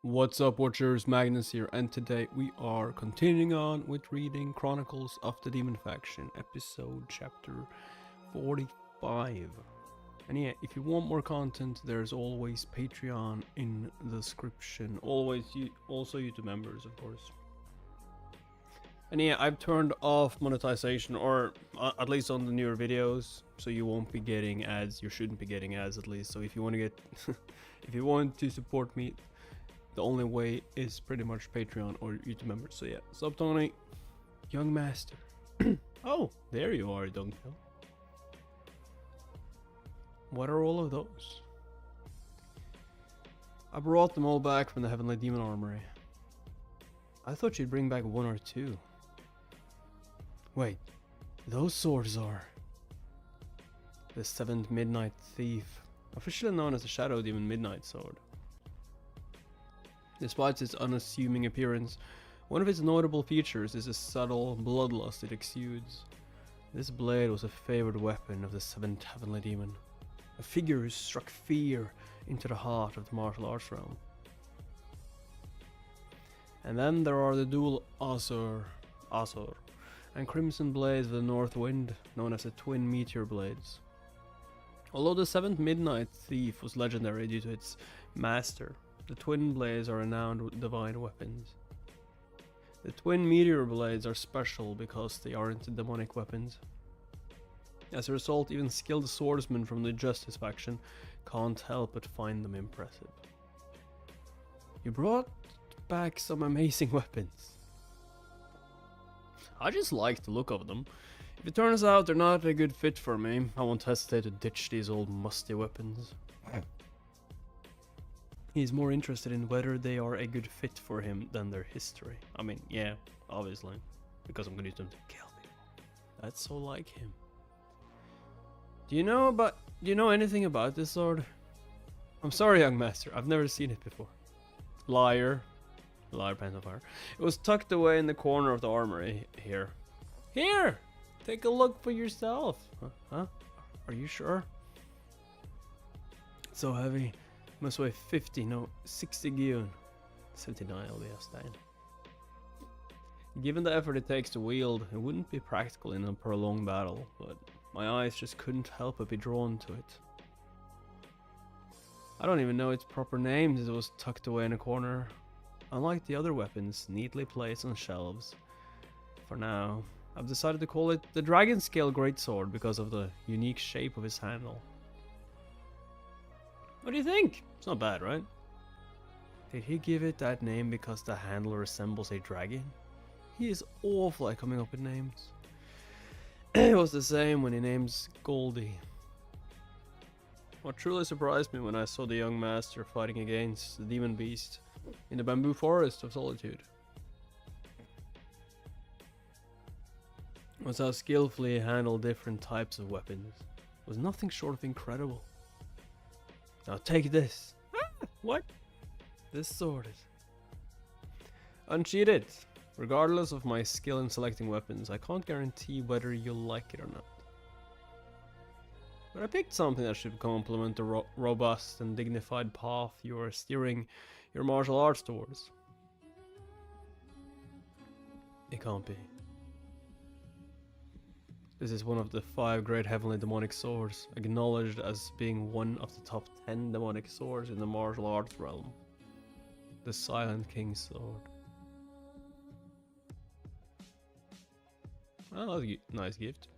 What's up, Watchers? Magnus here, and today we are continuing on with reading Chronicles of the Demon Faction, episode chapter 45. And yeah, if you want more content, there's always Patreon in the description. Also YouTube members, of course. And yeah, I've turned off monetization, or at least on the newer videos, so you won't be getting ads. You shouldn't be getting ads, at least. So if you want to get, if you want to support me, the only way is pretty much Patreon or YouTube members. So yeah, sup Tony, young master. Oh, there you are, Dunkhill. What are all of those? I brought them all back from the Heavenly Demon Armory. I thought you'd bring back one or two. Wait, those swords are... The 7th Midnight Thief, officially known as the Shadow Demon Midnight Sword. Despite its unassuming appearance, one of its notable features is the subtle bloodlust it exudes. This blade was a favored weapon of the 7th Heavenly Demon, a figure who struck fear into the heart of the martial arts realm. And then there are the dual Azur, and Crimson Blades of the North Wind, known as the Twin Meteor Blades. Although the 7th Midnight Thief was legendary due to its master, the Twin Blades are renowned divine weapons. The Twin Meteor Blades are special because they aren't demonic weapons. As a result, even skilled swordsmen from the Justice faction can't help but find them impressive. You brought back some amazing weapons. I just like the look of them. If it turns out they're not a good fit for me, I won't hesitate to ditch these old musty weapons. He's more interested in whether they are a good fit for him than their history. I mean, yeah, obviously, because I'm gonna use them to kill people. That's so like him. Do you know anything about this sword? I'm sorry, young master, I've never seen it before. Liar pants on fire. It was tucked away in the corner of the armory here. Here, take a look for yourself. Huh? Are you sure? It's so heavy. Must weigh 50, no, 60 gyun. 79 will be a stand. Given the effort it takes to wield, it wouldn't be practical in a prolonged battle, but my eyes just couldn't help but be drawn to it. I don't even know its proper name since it was tucked away in a corner. Unlike the other weapons, neatly placed on shelves. For now, I've decided to call it the Dragon Scale Greatsword because of the unique shape of its handle. What do you think? It's not bad, right? Did he give it that name because the handle resembles a dragon? He is awful at coming up with names. It was the same when he names Goldie. What truly surprised me when I saw the young master fighting against the demon beast in the bamboo forest of solitude was how skillfully he handled different types of weapons. It was nothing short of incredible. Now take this. What? This sword is unsheathed. Regardless of my skill in selecting weapons, I can't guarantee whether you'll like it or not. But I picked something that should complement the robust and dignified path you are steering your martial arts towards. It can't be. This is one of the 5 great heavenly demonic swords, acknowledged as being one of the top 10 demonic swords in the martial arts realm. The Silent King's Sword. Well, that's a nice gift.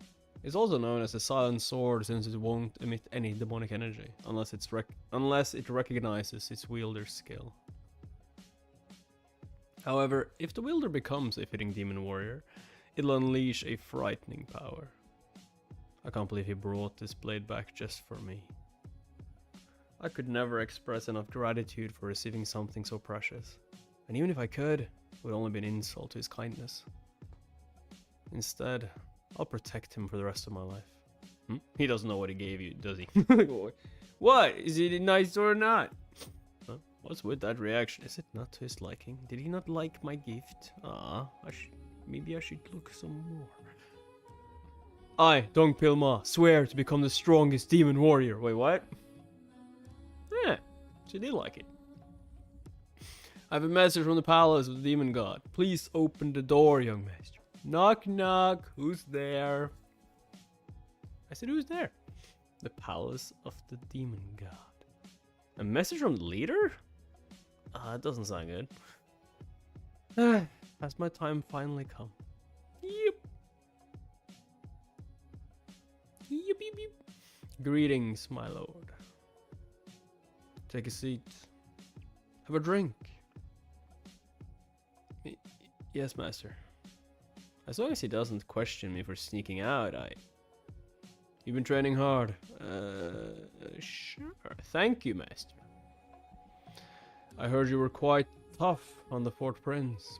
It's also known as the Silent Sword since it won't emit any demonic energy, unless it recognizes its wielder's skill. However, if the wielder becomes a fitting demon warrior, it'll unleash a frightening power. I can't believe he brought this blade back just for me. I could never express enough gratitude for receiving something so precious. And even if I could, it would only be an insult to his kindness. Instead, I'll protect him for the rest of my life. He doesn't know what he gave you, does he? What? Is it nice or not? Huh? What's with that reaction? Is it not to his liking? Did he not like my gift? Maybe I should look some more. I, Dong Pilma, swear to become the strongest demon warrior. Wait, what? Yeah, she did like it. I have a message from the palace of the demon god. Please open the door, young master. Knock, knock. Who's there? I said, who's there? The palace of the demon god. A message from the leader? That doesn't sound good. Has my time finally come? Yep. Yep, yep, yep. Greetings, my lord. Take a seat. Have a drink. Yes, master. As long as he doesn't question me for sneaking out, You've been training hard. Sure. Thank you, master. I heard you were quite tough on the Fort Prince.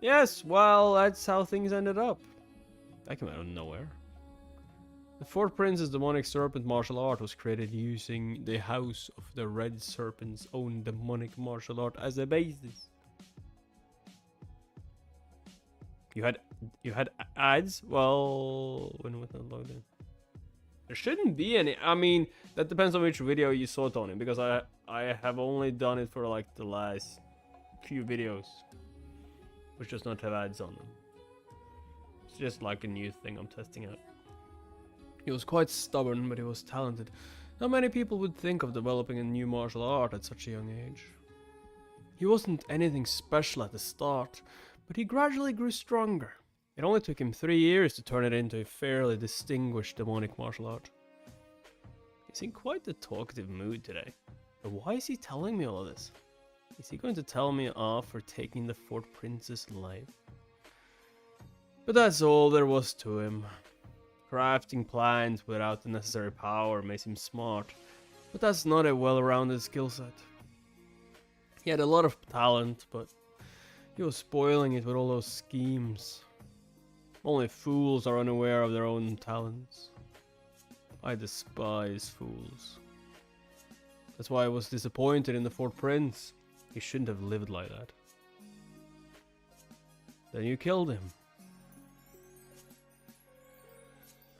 Yes, well, that's how things ended up. That came out of nowhere. The Fort Prince's demonic serpent martial art was created using the House of the Red Serpent's own demonic martial art as a basis. You had ads? Well, when was that loaded? There shouldn't be any. I mean, that depends on which video you saw it on it, because I have only done it for like the last few videos, which does not have ads on them. It's just like a new thing I'm testing out. He was quite stubborn, but he was talented. Not many people would think of developing a new martial art at such a young age. He wasn't anything special at the start, but he gradually grew stronger. It only took him 3 years to turn it into a fairly distinguished demonic martial art. He's in quite the talkative mood today. But why is he telling me all of this? Is he going to tell me off for taking the Fort Prince's life? But that's all there was to him. Crafting plans without the necessary power makes him smart, but that's not a well-rounded skill set. He had a lot of talent, but he was spoiling it with all those schemes. Only fools are unaware of their own talents. I despise fools. That's why I was disappointed in the Fort Prince. He shouldn't have lived like that. Then you killed him.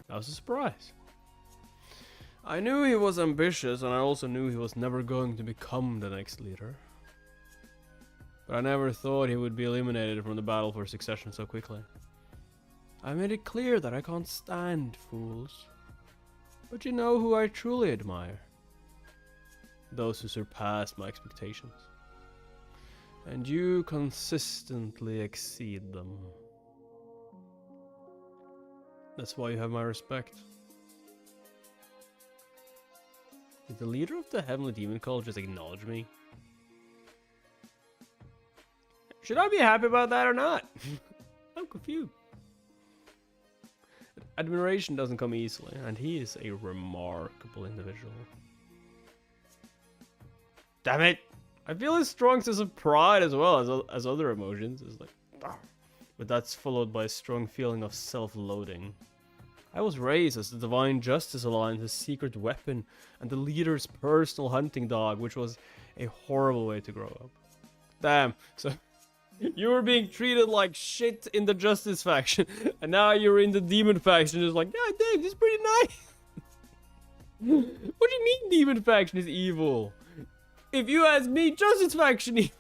That was a surprise. I knew he was ambitious, and I also knew he was never going to become the next leader. But I never thought he would be eliminated from the battle for succession so quickly. I made it clear that I can't stand fools. But you know who I truly admire? Those who surpass my expectations. And you consistently exceed them. That's why you have my respect. Did the leader of the Heavenly Demon Cult just acknowledge me? Should I be happy about that or not? I'm confused. Admiration doesn't come easily, and he is a remarkable individual. Damn it! I feel a strong sense of pride as well as other emotions. It's like, but that's followed by a strong feeling of self-loathing. I was raised as the Divine Justice Alliance's secret weapon and the leader's personal hunting dog, which was a horrible way to grow up. Damn, so you were being treated like shit in the Justice faction, and now you're in the Demon faction. It's like, yeah, damn, this is pretty nice. What do you mean Demon faction is evil? If you ask me, Justice faction evil.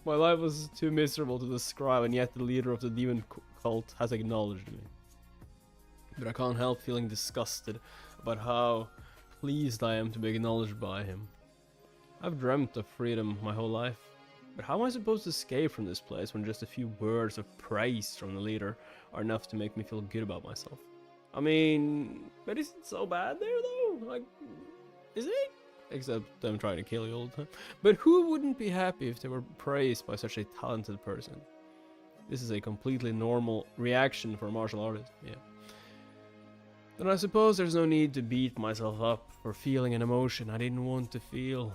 My life was too miserable to describe, and yet the leader of the demon cult has acknowledged me. But I can't help feeling disgusted about how pleased I am to be acknowledged by him. I've dreamt of freedom my whole life, but how am I supposed to escape from this place when just a few words of praise from the leader are enough to make me feel good about myself? I mean, but is it so bad there though? Like, is it? Except them trying to kill you all the time. But who wouldn't be happy if they were praised by such a talented person? This is a completely normal reaction for a martial artist, yeah. Then I suppose there's no need to beat myself up for feeling an emotion I didn't want to feel.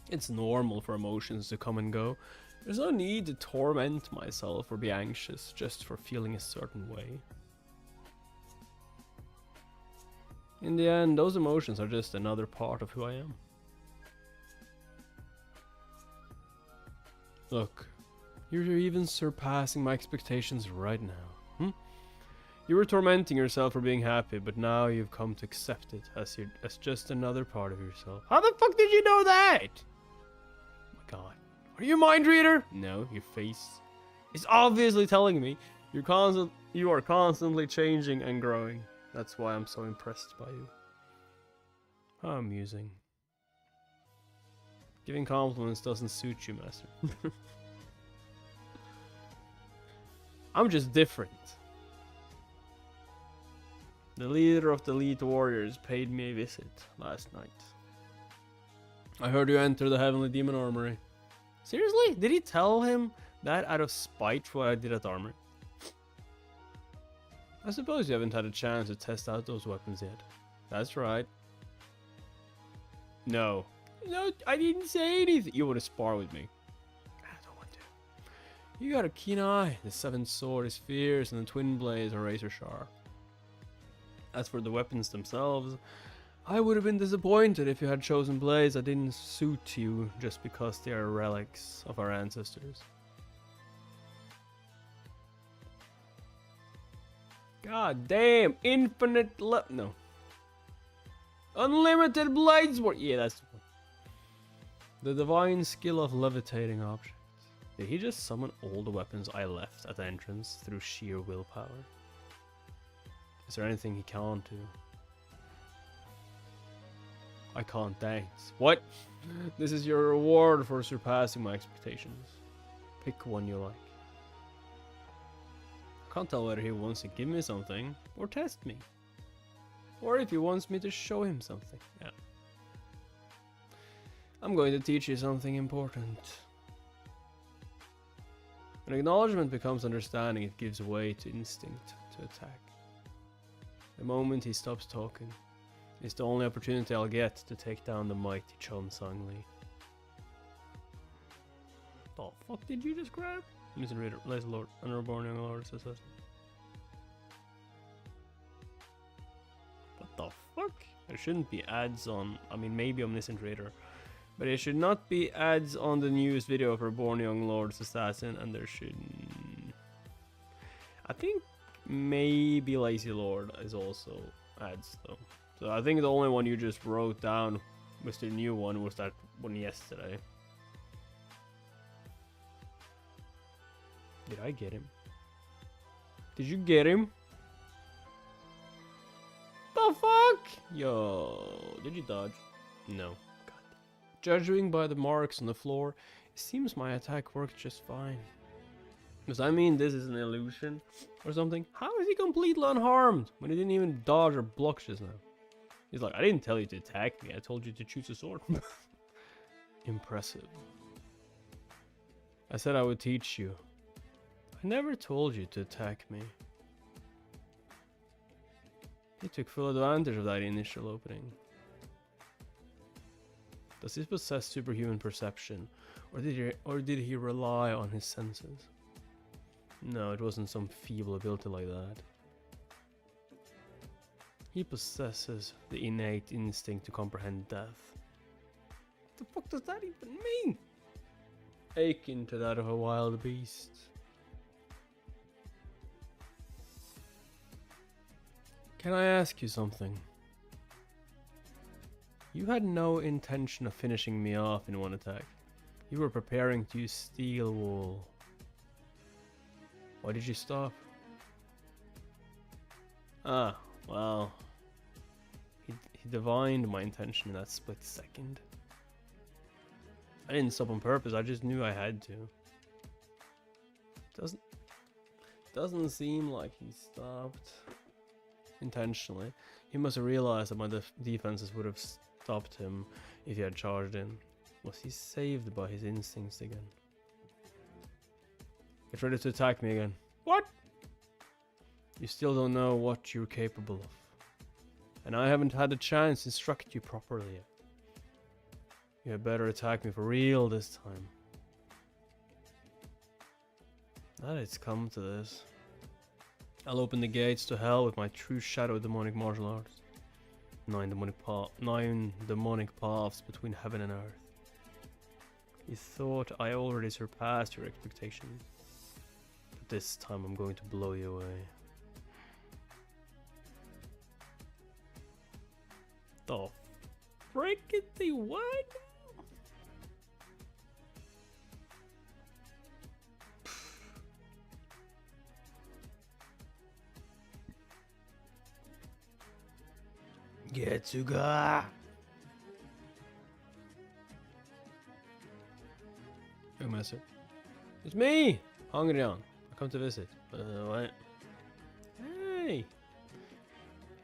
It's normal for emotions to come and go. There's no need to torment myself or be anxious just for feeling a certain way. In the end, those emotions are just another part of who I am. Look, you're even surpassing my expectations right now. You were tormenting yourself for being happy, but now you've come to accept it as just another part of yourself. How the fuck did you know that? Oh my god. Are you a mind reader? No, your face is obviously telling me you are constantly changing and growing. That's why I'm so impressed by you. How amusing. Giving compliments doesn't suit you, master. I'm just different. The leader of the elite warriors paid me a visit last night. I heard you enter the heavenly demon armory. Seriously? Did he tell him that out of spite for what I did at Armory? I suppose you haven't had a chance to test out those weapons yet. That's right. No. No, I didn't say anything. You want to spar with me? I don't want to. You got a keen eye. The seventh sword is fierce and the twin blades are razor sharp. As for the weapons themselves, I would have been disappointed if you had chosen blades that didn't suit you just because they are relics of our ancestors. God damn, infinite no. Unlimited blades work. Yeah, that's the one. The divine skill of levitating objects. Did he just summon all the weapons I left at the entrance through sheer willpower? Is there anything he can't do? I can't dance. What? This is your reward for surpassing my expectations. Pick one you like. I can't tell whether he wants to give me something or test me. Or if he wants me to show him something. Yeah. I'm going to teach you something important. When acknowledgement becomes understanding, it gives way to instinct to attack. The moment he stops talking is the only opportunity I'll get to take down the mighty Chon Sang-Li. The fuck did you just grab? Mr. Reader, Laser Lord, Unreborn Young Lord, Assassin. What the fuck? There shouldn't be ads on, I mean maybe Omniscient Raider, but it should not be ads on the newest video of Reborn Young Lord's Assassin, and there shouldn't... I think maybe Lazy Lord is also ads though. So I think the only one you just wrote down was the new one, was that one yesterday. Did I get him? Did you get him? The fuck? Yo, did you dodge? No. God. Judging by the marks on the floor, it seems my attack worked just fine. Does that mean this is an illusion or something? How is he completely unharmed when he didn't even dodge or block just now? He's like, I didn't tell you to attack me, I told you to choose a sword. Impressive. I said I would teach you. I never told you to attack me. He took full advantage of that initial opening. Does he possess superhuman perception, or did he rely on his senses? No, it wasn't some feeble ability like that. He possesses the innate instinct to comprehend death. What the fuck does that even mean? Akin to that of a wild beast. Can I ask you something? You had no intention of finishing me off in one attack. You were preparing to use steel wool. Why did you stop? Ah, well. He divined my intention in that split second. I didn't stop on purpose, I just knew I had to. Doesn't seem like he stopped intentionally. He must have realized that my defenses would have stopped him if he had charged in. Was he saved by his instincts again? Get ready to attack me again. What? You still don't know what you're capable of. And I haven't had a chance to instruct you properly yet. You had better attack me for real this time. Now that it's come to this, I'll open the gates to hell with my true shadow demonic martial arts. 9 demonic paths between heaven and earth. You thought I already surpassed your expectations. But this time I'm going to blow you away. the frickety what? Getsuga! Young master. It's me! Hungrion. I come to visit. What? Hey!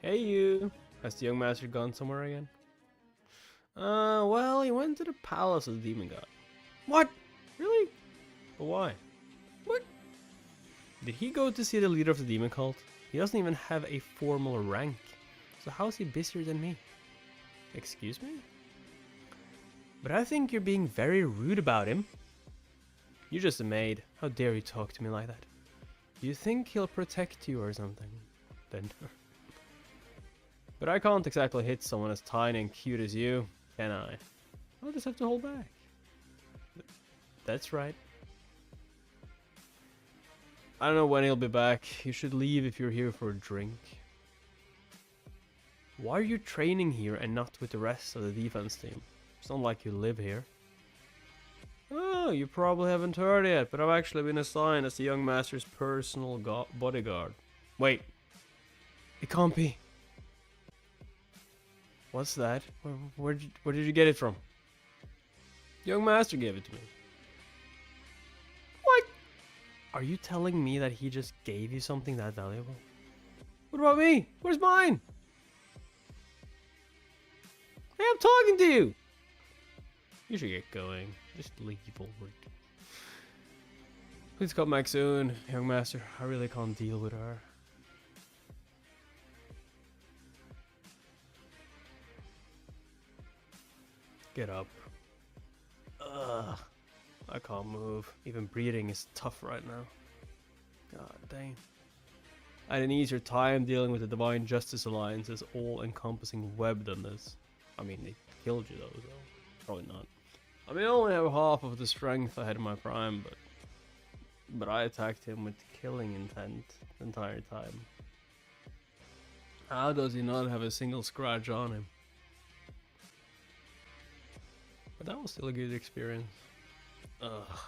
Hey you! Has the young master gone somewhere again? Well, he went to the palace of the demon god. What? Really? But why? What? Did he go to see the leader of the demon cult? He doesn't even have a formal rank. So how is he busier than me? Excuse me? But I think you're being very rude about him. You're just a maid. How dare you talk to me like that? Do you think he'll protect you or something? Then. But I can't exactly hit someone as tiny and cute as you, can I? I'll just have to hold back. That's right. I don't know when he'll be back. You should leave if you're here for a drink. Why are you training here and not with the rest of the defense team? It's not like you live here. Oh, you probably haven't heard yet, but I've actually been assigned as the young master's personal bodyguard. Wait. It can't be. What's that? Where did you get it from? Young master gave it to me. What? Are you telling me that he just gave you something that valuable? What about me? Where's mine? Hey, I'm talking to you! You should get going. Just leave already. Please come back soon, young master. I really can't deal with her. Get up. Ugh. I can't move. Even breathing is tough right now. God dang. I had an easier time dealing with the Divine Justice Alliance's all-encompassing web than this. I mean, they killed you though, so probably not. I mean, I only have half of the strength I had in my prime, but I attacked him with killing intent the entire time. How does he not have a single scratch on him? But that was still a good experience. Ugh.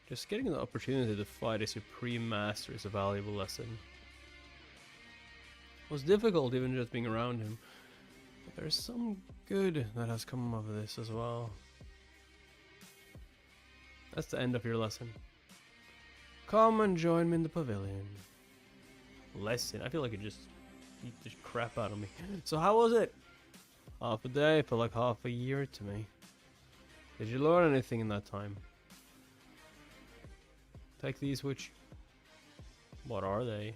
Just getting the opportunity to fight a supreme master is a valuable lesson. It was difficult even just being around him. But there's some good that has come of this as well. That's the end of your lesson. Come and join me in the pavilion. Lesson? I feel like it just beat the crap out of me. So how was it? Half a day felt like half a year to me. Did you learn anything in that time? Take these with you. What are they?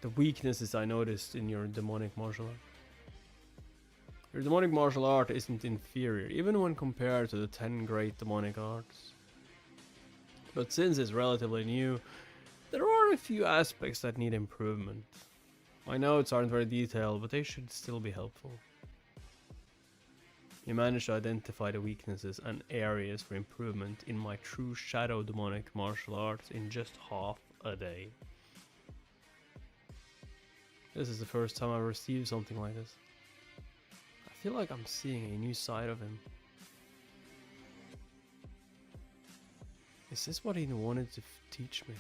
The weaknesses I noticed in your demonic martial art. Your demonic martial art isn't inferior, even when compared to the 10 great demonic arts. But since it's relatively new, there are a few aspects that need improvement. My notes aren't very detailed, but they should still be helpful. You managed to identify the weaknesses and areas for improvement in my true shadow demonic martial arts in just half a day. This is the first time I've received something like this. I feel like I'm seeing a new side of him. Is this what he wanted to teach me?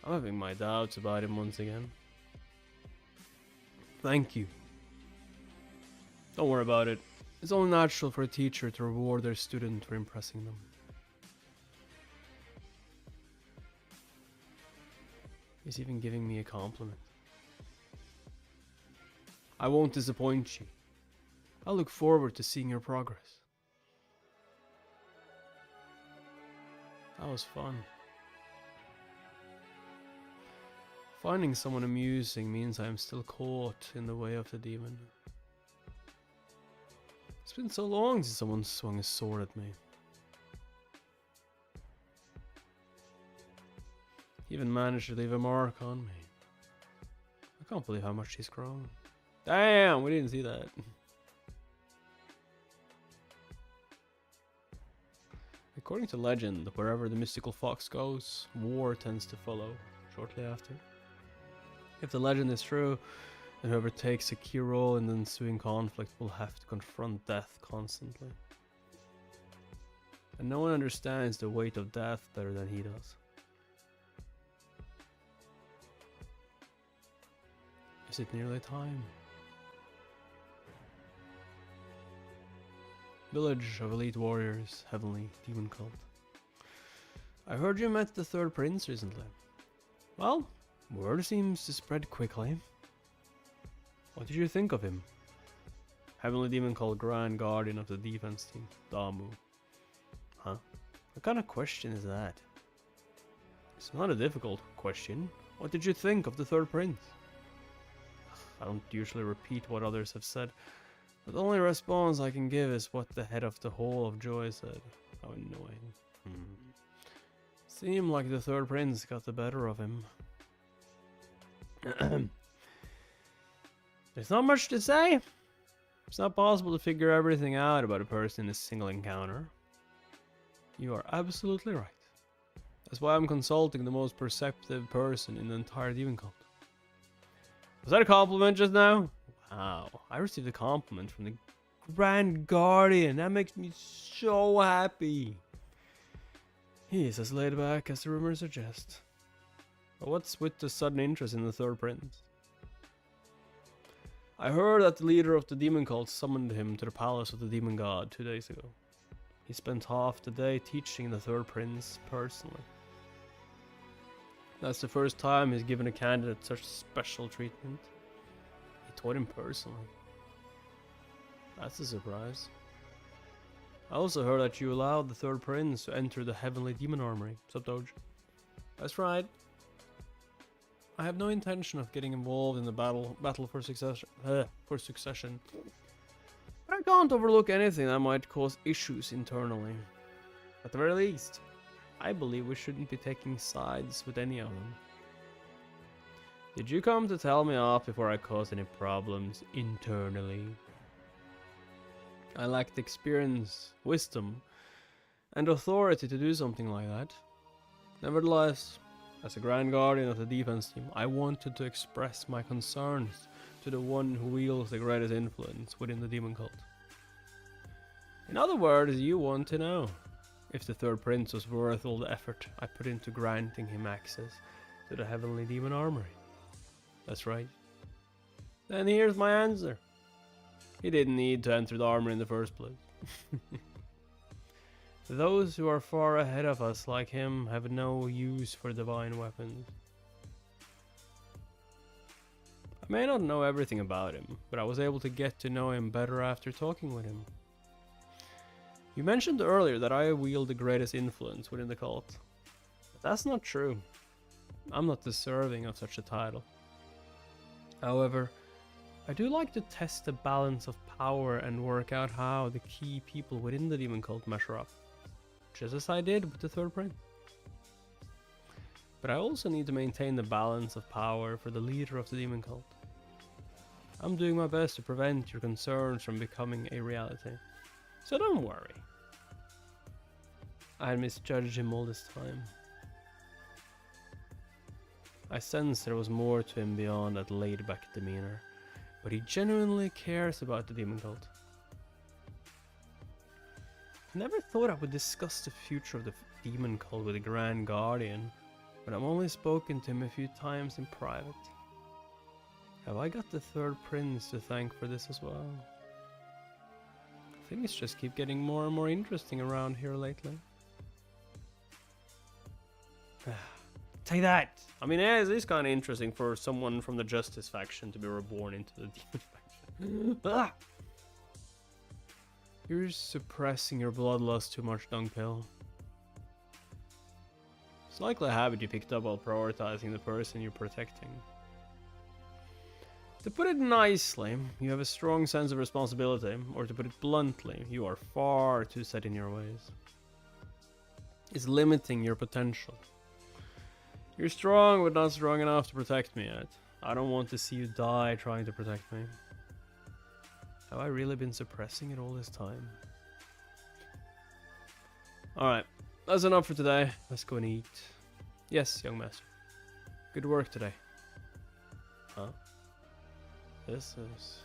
I'm having my doubts about him once again. Thank you. Don't worry about it. It's only natural for a teacher to reward their student for impressing them. He's even giving me a compliment. I won't disappoint you. I look forward to seeing your progress. That was fun. Finding someone amusing means I am still caught in the way of the demon. It's been so long since someone swung a sword at me. He even managed to leave a mark on me. I can't believe how much he's grown. Damn, we didn't see that. According to legend, wherever the mystical fox goes, war tends to follow shortly after. If the legend is true, and whoever takes a key role in the ensuing conflict will have to confront death constantly. And no one understands the weight of death better than he does. Is it nearly time? Village of elite warriors, heavenly demon cult. I heard you met the third prince recently. Well, word seems to spread quickly. What did you think of him? Heavenly demon cult Grand Guardian of the defense team, Damu. Huh? What kind of question is that? It's not a difficult question. What did you think of the third prince? I don't usually repeat what others have said, but the only response I can give is what the head of the Hall of Joy said. How annoying. Seemed like the third prince got the better of him. There's not much to say. It's not possible to figure everything out about a person in a single encounter. You are absolutely right. That's why I'm consulting the most perceptive person in the entire demon cult. Was that a compliment just now? Wow, I received a compliment from the Grand Guardian. That makes me so happy. He is as laid back as the rumors suggest. But what's with the sudden interest in the third prince? I heard that the leader of the demon cult summoned him to the palace of the demon god 2 days ago. He spent half the day teaching the third prince personally. That's the first time he's given a candidate such special treatment. He taught him personally. That's a surprise. I also heard that you allowed the third prince to enter the heavenly demon armory, Subdoge. That's right. I have no intention of getting involved in the battle for succession. But I can't overlook anything that might cause issues internally. At the very least, I believe we shouldn't be taking sides with any of them. Did you come to tell me off before I cause any problems internally? I lacked experience, wisdom, and authority to do something like that. Nevertheless, as a Grand Guardian of the defense team, I wanted to express my concerns to the one who wields the greatest influence within the demon cult. In other words, you want to know if the third prince was worth all the effort I put into granting him access to the heavenly demon armory. That's right. Then here's my answer. He didn't need to enter the armory in the first place. Those who are far ahead of us, like him, have no use for divine weapons. I may not know everything about him, but I was able to get to know him better after talking with him. You mentioned earlier that I wield the greatest influence within the cult. But that's not true. I'm not deserving of such a title. However, I do like to test the balance of power and work out how the key people within the demon cult measure up. Just as I did with the third prince. But I also need to maintain the balance of power for the leader of the demon cult. I'm doing my best to prevent your concerns from becoming a reality. So don't worry. I had misjudged him all this time. I sensed there was more to him beyond that laid-back demeanor, but he genuinely cares about the demon cult. I never thought I would discuss the future of the demon cult with the Grand Guardian, but I've only spoken to him a few times in private. Have I got the third prince to thank for this as well? Things just keep getting more and more interesting around here lately. Take that! I mean, it is kind of interesting for someone from the Justice faction to be reborn into the Demon faction. You're suppressing your bloodlust too much, Dungpill. It's likely a habit you picked up while prioritizing the person you're protecting. To put it nicely, you have a strong sense of responsibility, or to put it bluntly, you are far too set in your ways. It's limiting your potential. You're strong, but not strong enough to protect me yet. I don't want to see you die trying to protect me. Have I really been suppressing it all this time? Alright, that's enough for today. Let's go and eat. Yes, young master. Good work today. Huh? this is...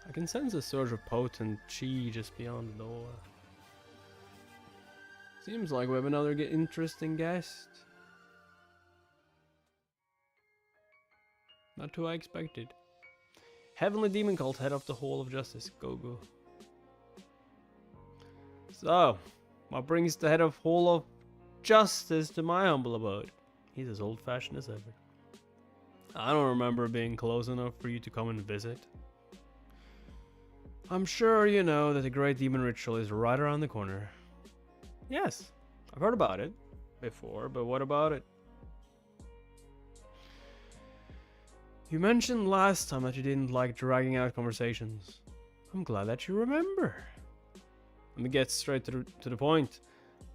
I can sense a surge of potent chi just beyond the door. Seems like we have another interesting guest. Not who I expected. Heavenly Demon Cult, head of the Hall of Justice. Go. So, what brings the head of Hall of Justice to my humble abode? He's as old-fashioned as ever. I don't remember being close enough for you to come and visit. I'm sure you know that the Great Demon Ritual is right around the corner. Yes, I've heard about it before, but what about it? You mentioned last time that you didn't like dragging out conversations. I'm glad that you remember. Let me get straight to the point.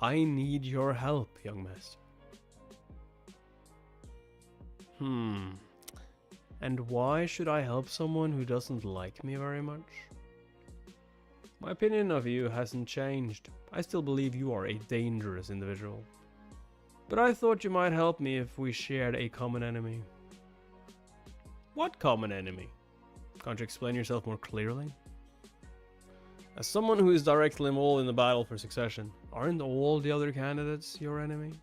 I need your help, young master. And why should I help someone who doesn't like me very much? My opinion of you hasn't changed. I still believe you are a dangerous individual. But I thought you might help me if we shared a common enemy. What common enemy? Can't you explain yourself more clearly? As someone who is directly involved in the battle for succession, aren't all the other candidates your enemies?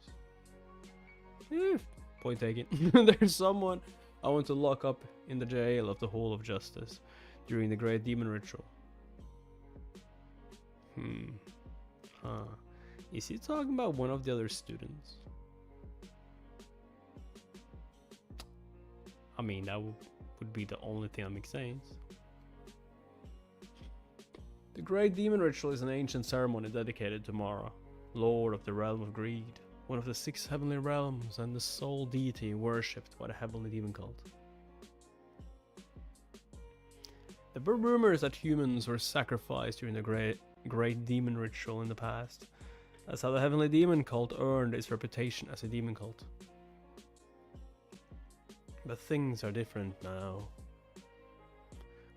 Point taken. There's someone I want to lock up in the jail of the Hall of Justice during the Great Demon Ritual. Is he talking about one of the other students? I mean, that would be the only thing that makes sense. The Great Demon Ritual is an ancient ceremony dedicated to Mara, Lord of the Realm of Greed, one of the 6 heavenly realms and the sole deity worshipped by the Heavenly Demon Cult. There were rumors that humans were sacrificed during the Great Demon Ritual in the past. That's how the Heavenly Demon Cult earned its reputation as a demon cult. But things are different now.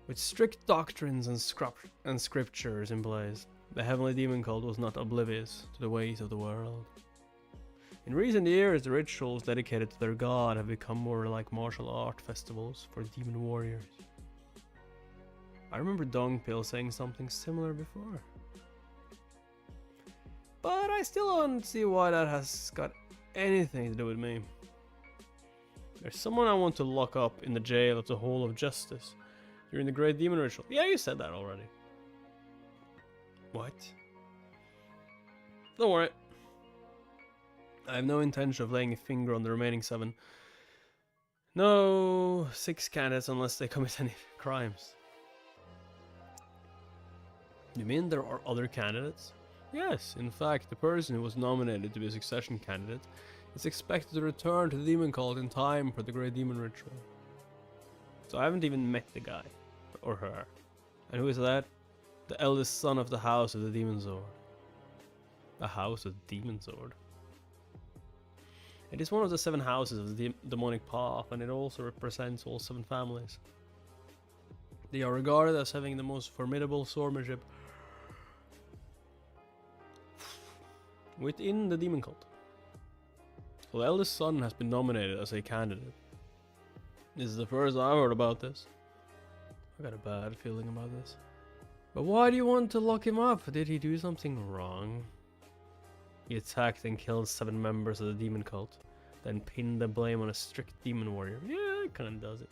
With strict doctrines and scriptures in place, the Heavenly Demon Cult was not oblivious to the ways of the world. In recent years, the rituals dedicated to their god have become more like martial art festivals for demon warriors. I remember Dongpil saying something similar before. But I still don't see why that has got anything to do with me. There's someone I want to lock up in the jail of the Hall of Justice during the Great Demon Ritual. Yeah, you said that already. What? Don't worry. I have no intention of laying a finger on the remaining 7. No, 6 candidates unless they commit any crimes. You mean there are other candidates? Yes, in fact, the person who was nominated to be a succession candidate is expected to return to the Demon Cult in time for the Great Demon Ritual. So I haven't even met the guy. Or her. And who is that? The eldest son of the House of the Demon Sword. The House of the Demon Sword. It is one of the 7 houses of the demonic path, and it also represents all 7 families. They are regarded as having the most formidable swordsmanship within the Demon Cult. So the eldest son has been nominated as a candidate. This is the first I've heard about this. I got a bad feeling about this. But why do you want to lock him up? Did he do something wrong? He attacked and killed 7 members of the Demon Cult, then pinned the blame on a strict demon warrior. Yeah, it kinda does it.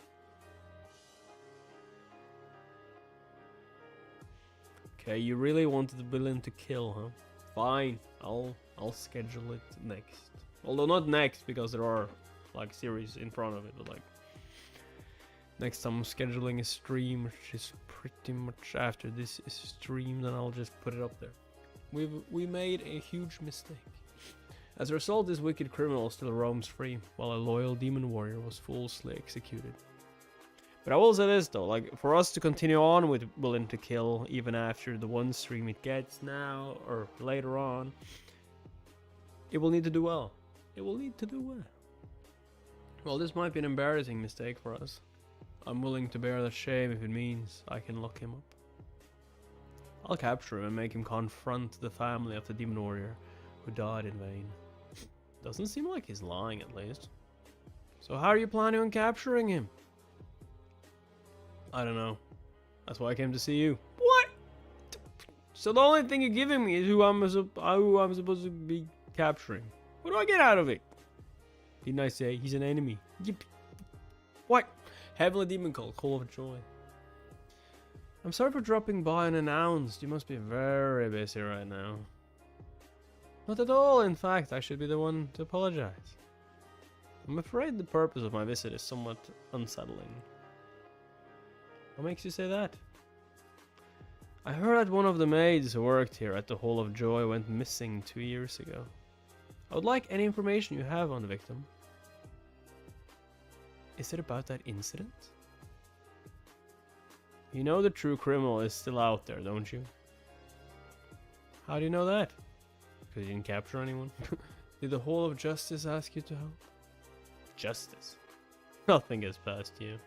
Okay, you really wanted the villain to kill, huh? Fine, I'll schedule it next. Although not next, because there are like series in front of it, but like next time I'm scheduling a stream, which is pretty much after this is streamed, and I'll just put it up there. We made a huge mistake. As a result, this wicked criminal still roams free, while a loyal demon warrior was falsely executed. But I will say this though, like, for us to continue on with Willing to Kill, even after the one stream it gets now, or later on, it will need to do well. It will need to do well. Well, this might be an embarrassing mistake for us. I'm willing to bear that shame if it means I can lock him up. I'll capture him and make him confront the family of the demon warrior who died in vain. Doesn't seem like he's lying, at least. So how are you planning on capturing him? I don't know. That's why I came to see you. What? So the only thing you're giving me is who I'm supposed to be capturing. What do I get out of it? Didn't I say he's an enemy? Yep. What? Heavenly Demon Cult, Call of Joy. I'm sorry for dropping by unannounced. You must be very busy right now. Not at all, in fact, I should be the one to apologize. I'm afraid the purpose of my visit is somewhat unsettling. What makes you say that? I heard that one of the maids who worked here at the Hall of Joy went missing 2 years ago. I would like any information you have on the victim. Is it about that incident? You know the true criminal is still out there, don't you? How do you know that? Because you didn't capture anyone? Did the Hall of Justice ask you to help? Justice? Nothing gets past you.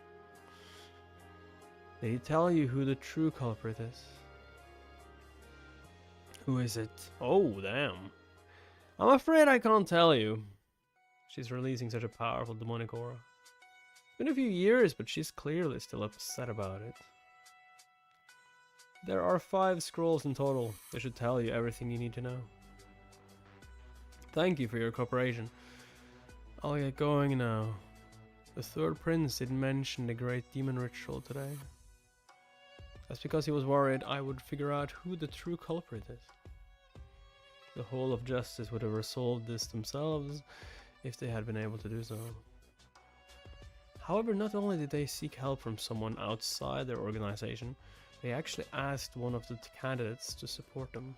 Did he tell you who the true culprit is? Who is it? Oh, damn. I'm afraid I can't tell you. She's releasing such a powerful demonic aura. It's been a few years, but she's clearly still upset about it. There are 5 scrolls in total. They should tell you everything you need to know. Thank you for your cooperation. I'll get going now. The third prince didn't mention the great demon ritual today. That's because he was worried I would figure out who the true culprit is. The Hall of Justice would have resolved this themselves if they had been able to do so. However, not only did they seek help from someone outside their organization, they actually asked one of the candidates to support them.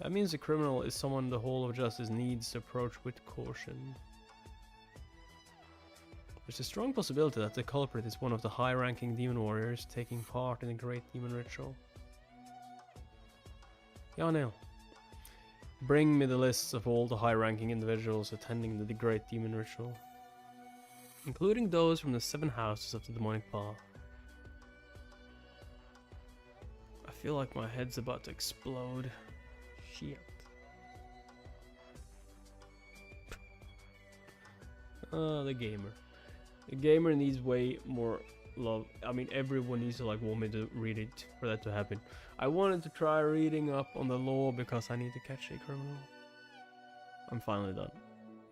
That means the criminal is someone the Hall of Justice needs to approach with caution. There's a strong possibility that the culprit is one of the high-ranking demon warriors taking part in the Great Demon Ritual. Yanil, bring me the lists of all the high-ranking individuals attending the Great Demon Ritual, including those from the 7 houses of the demonic path. I feel like my head's about to explode. Shit. The gamer. The gamer needs way more love. I mean, everyone needs to like want me to read it for that to happen. I wanted to try reading up on the law because I need to catch a criminal. I'm finally done.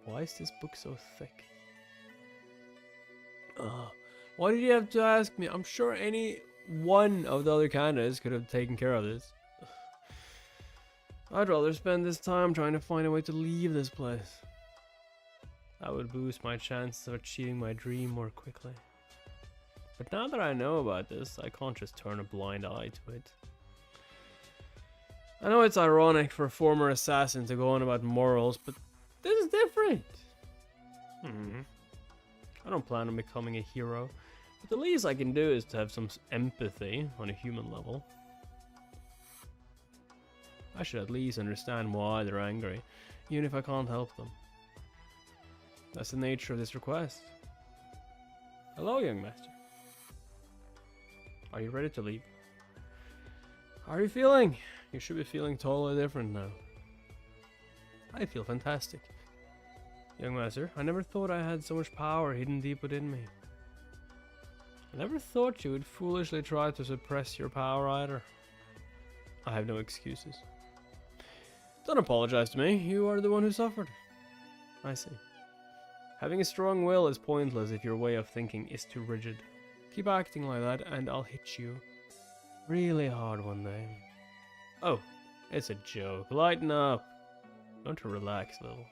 Why is this book so thick? Why did you have to ask me? I'm sure any one of the other candidates could have taken care of this. I'd rather spend this time trying to find a way to leave this place. That would boost my chances of achieving my dream more quickly. But now that I know about this, I can't just turn a blind eye to it. I know it's ironic for a former assassin to go on about morals, but this is different. I don't plan on becoming a hero, but the least I can do is to have some empathy on a human level. I should at least understand why they're angry, even if I can't help them. That's the nature of this request. Hello, young master. Are you ready to leave? How are you feeling? You should be feeling totally different now. I feel fantastic. Young master, I never thought I had so much power hidden deep within me. I never thought you would foolishly try to suppress your power either. I have no excuses. Don't apologize to me, you are the one who suffered. I see. Having a strong will is pointless if your way of thinking is too rigid. Keep acting like that and I'll hit you really hard one day. Oh, it's a joke. Lighten up. Don't you relax a little.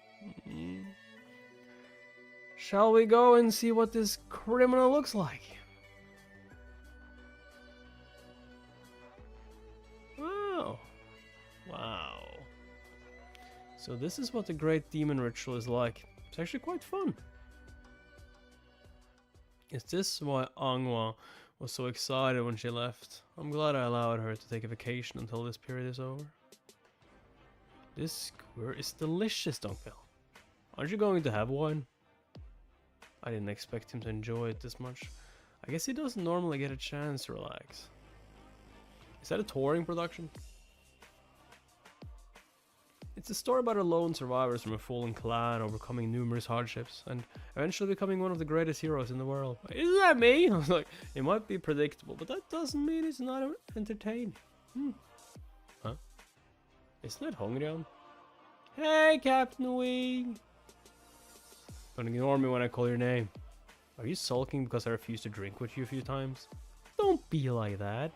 Shall we go and see what this criminal looks like? Wow. Wow. So this is what the Great Demon Ritual is like. It's actually quite fun. Is this why Anghwa was so excited when she left? I'm glad I allowed her to take a vacation until this period is over. This skewer is delicious, Dunkbill. Aren't you going to have wine? I didn't expect him to enjoy it this much. I guess he doesn't normally get a chance to relax. Is that a touring production? It's a story about lone survivors from a fallen clan overcoming numerous hardships and eventually becoming one of the greatest heroes in the world. Is that me? I was like, it might be predictable, but that doesn't mean it's not entertaining. Huh? Isn't it hungry on? Hey, Captain Wing! Don't ignore me when I call your name. Are you sulking because I refused to drink with you a few times? Don't be like that.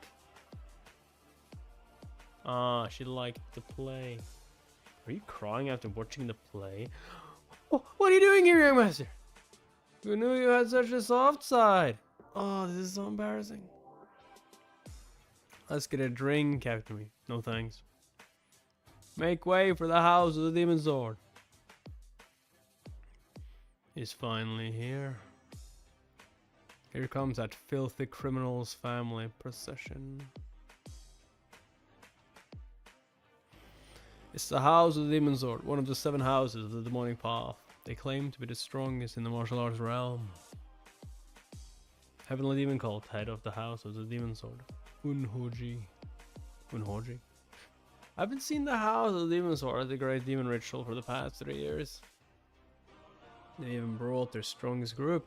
Ah, she liked the play. Are you crying after watching the play? Oh, what are you doing here, young master? Who knew you had such a soft side? Oh, this is so embarrassing. Let's get a drink, Captain Wing. No thanks. Make way for the house of the demon sword. He's finally here. Here comes that filthy criminal's family procession. It's the house of the demon sword, one of the 7 houses of the demonic path. They claim to be the strongest in the martial arts realm. Heavenly demon cult, head of the house of the demon sword. Unhoji. Unhoji? I haven't seen the house of the demon sword at the great demon ritual for the past 3 years. They even brought their strongest group,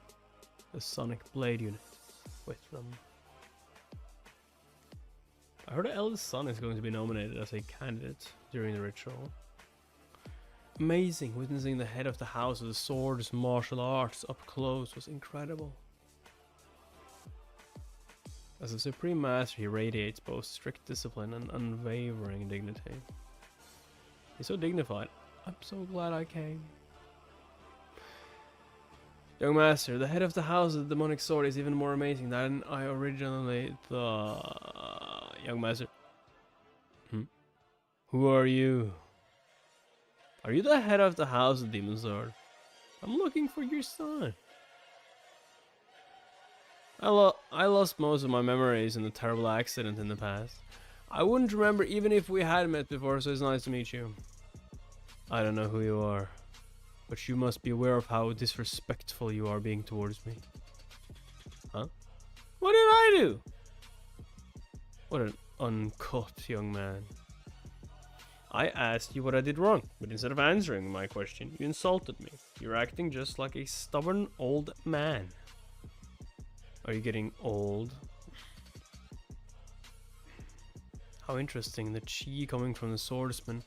the Sonic Blade unit, with them. I heard the eldest son is going to be nominated as a candidate during the ritual. Amazing, witnessing the head of the house of the sword's martial arts up close was incredible. As a supreme master, he radiates both strict discipline and unwavering dignity. He's so dignified. I'm so glad I came. Young master, the head of the house of the demonic sword is even more amazing than I originally thought. Young master. Who are you? Are you the head of the house of demon sword? I'm looking for your son. I lost most of my memories in the terrible accident in the past. I wouldn't remember even if we had met before, so it's nice to meet you. I don't know who you are, but you must be aware of how disrespectful you are being towards me. Huh? What did I do? What an uncut young man. I asked you what I did wrong, but instead of answering my question, you insulted me. You're acting just like a stubborn old man. Are you getting old? How interesting, the chi coming from the swordsman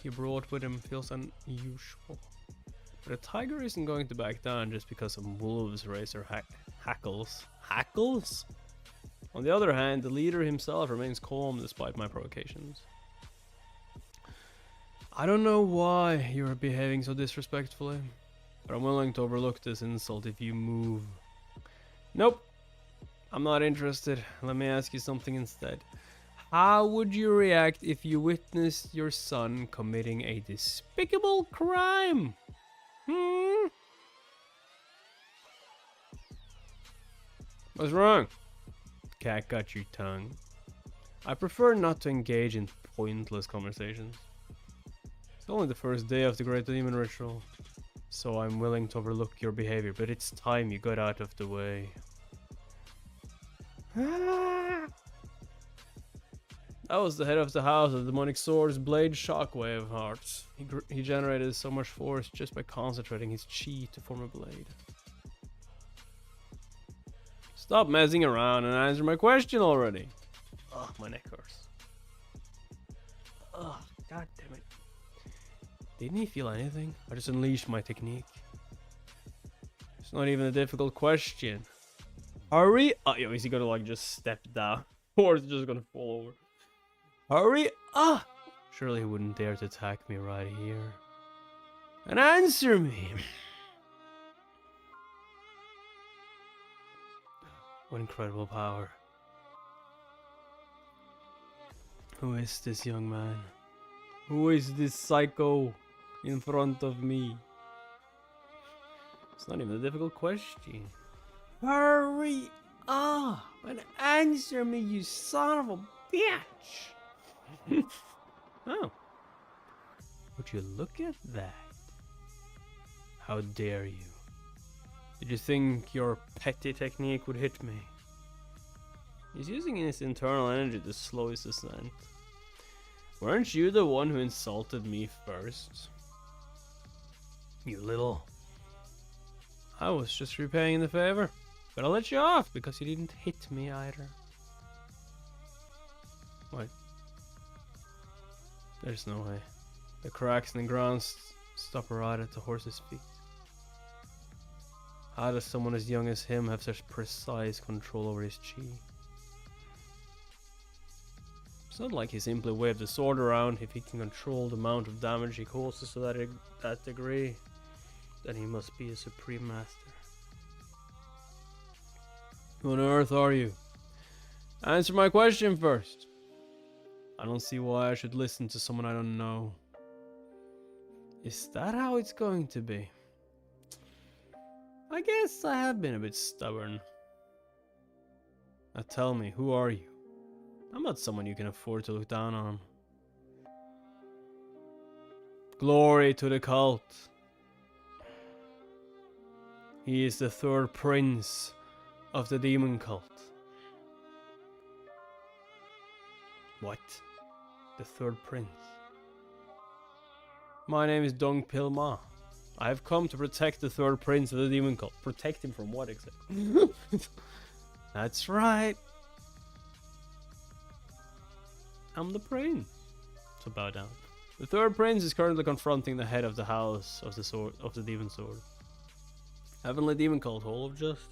he brought with him feels unusual. But a tiger isn't going to back down just because some wolves raise their hackles. Hackles? On the other hand, the leader himself remains calm despite my provocations. I don't know why you're behaving so disrespectfully, but I'm willing to overlook this insult if you move. Nope. I'm not interested. Let me ask you something instead. How would you react if you witnessed your son committing a despicable crime? What's wrong? Cat got your tongue. I prefer not to engage in pointless conversations. It's only the first day of the Great Demon Ritual, so I'm willing to overlook your behavior, but it's time you got out of the way. That was the head of the house of the demonic sword's blade shockwave of hearts. He generated so much force just by concentrating his chi to form a blade. Stop messing around and answer my question already. Ugh, my neck hurts. Ugh, god damn it. Didn't he feel anything? I just unleashed my technique. It's not even a difficult question. Hurry! Oh, yo, is he gonna like just step down? Or is he just gonna fall over? Hurry! Ah! Surely he wouldn't dare to attack me right here. And answer me! What incredible power. Who is this young man? Who is this psycho in front of me? It's not even a difficult question. Hurry up and answer me, you son of a bitch! Oh. Would you look at that? How dare you? Did you think your petty technique would hit me? He's using his internal energy to slow his descent. Weren't you the one who insulted me first? You little... I was just repaying the favor. But I'll let you off because you didn't hit me either. What? There's no way. The cracks in the ground stop right at the horse's feet. How does someone as young as him have such precise control over his chi? It's not like he simply waved the sword around. If he can control the amount of damage he causes to that degree, then he must be a supreme master. Who on earth are you? Answer my question first. I don't see why I should listen to someone I don't know. Is that how it's going to be? I guess I have been a bit stubborn. Now tell me, who are you? I'm not someone you can afford to look down on. Glory to the cult. He is the third prince of the demon cult. What? The third prince? My name is Dong Pil Ma. I have come to protect the third prince of the demon cult. Protect him from what exactly? That's right. I'm the prince. So bow down. The third prince is currently confronting the head of the house of the demon sword. Heavenly demon cult, Hall of Justice.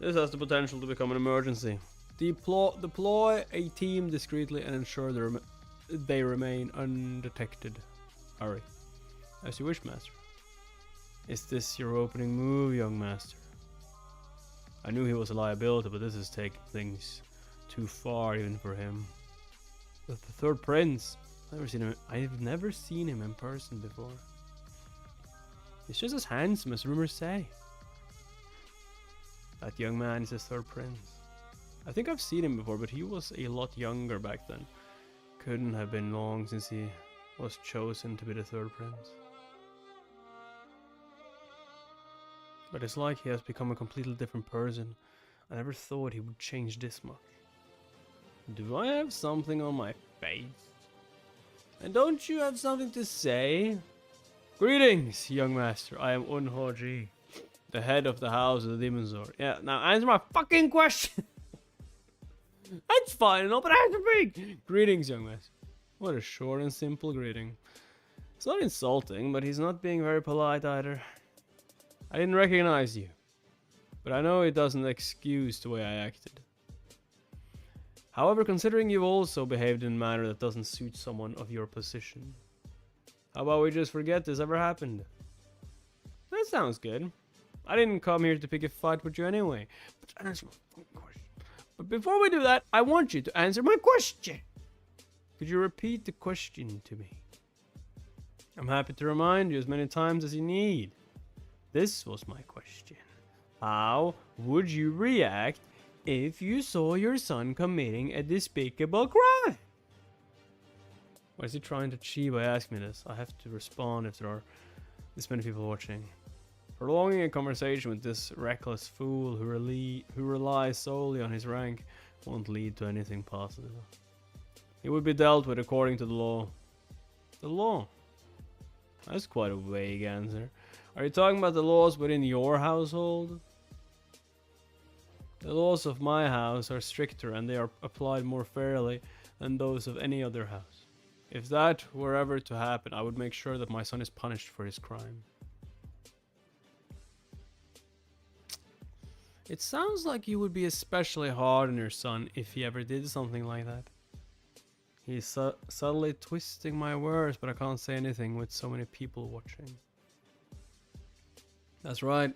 This has the potential to become an emergency. Deploy a team discreetly and ensure they remain undetected. Hurry. As you wish, master. Is this your opening move, young master? I knew he was a liability, but this is taking things too far even for him. But the third prince, I've never seen him in person before. He's just as handsome as rumors say. That young man is the third prince. I think I've seen him before, but he was a lot younger back then. Couldn't have been long since he was chosen to be the third prince. But it's like he has become a completely different person. I never thought he would change this much. Do I have something on my face? And don't you have something to say? Greetings, young master. I am Unho-ji, the head of the house of the demon sword. Yeah, now answer my fucking question. That's fine and all, but answer me. Greetings, young master. What a short and simple greeting. It's not insulting, but he's not being very polite either. I didn't recognize you, but I know it doesn't excuse the way I acted. However, considering you've also behaved in a manner that doesn't suit someone of your position, how about we just forget this ever happened? That sounds good. I didn't come here to pick a fight with you anyway. But answer my fucking question. But before we do that, I want you to answer my question. Could you repeat the question to me? I'm happy to remind you as many times as you need. This was my question. How would you react if you saw your son committing a despicable crime? What is he trying to achieve by asking me this? I have to respond if there are this many people watching. Prolonging a conversation with this reckless fool who relies solely on his rank won't lead to anything positive. He would be dealt with according to the law. The law? That's quite a vague answer. Are you talking about the laws within your household? The laws of my house are stricter and they are applied more fairly than those of any other house. If that were ever to happen, I would make sure that my son is punished for his crime. It sounds like you would be especially hard on your son if he ever did something like that. He's subtly twisting my words, but I can't say anything with so many people watching. That's right.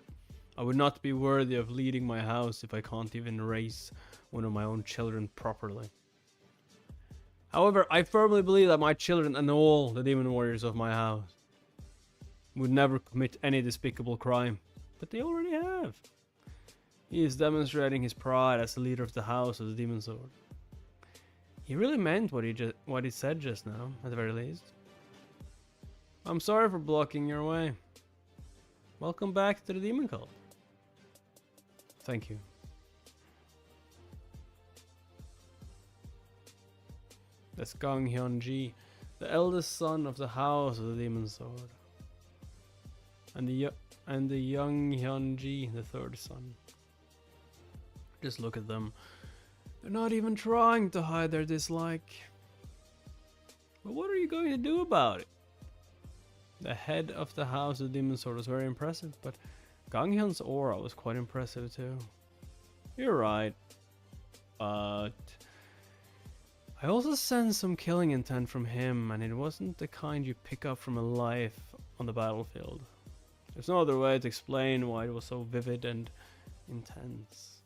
I would not be worthy of leading my house if I can't even raise one of my own children properly. However, I firmly believe that my children and all the demon warriors of my house would never commit any despicable crime, but they already have. He is demonstrating his pride as the leader of the house of the demon sword. He really meant what he said just now, at the very least. I'm sorry for blocking your way. Welcome back to the demon cult. Thank you. That's Gang Hyun-ji, the eldest son of the House of the Demon Sword. And the young Hyun-ji, the third son. Just look at them. They're not even trying to hide their dislike. But what are you going to do about it? The head of the House of the Demon Sword was very impressive, but Gang Hyun's aura was quite impressive too. You're right. But I also sensed some killing intent from him, and it wasn't the kind you pick up from a life on the battlefield. There's no other way to explain why it was so vivid and intense.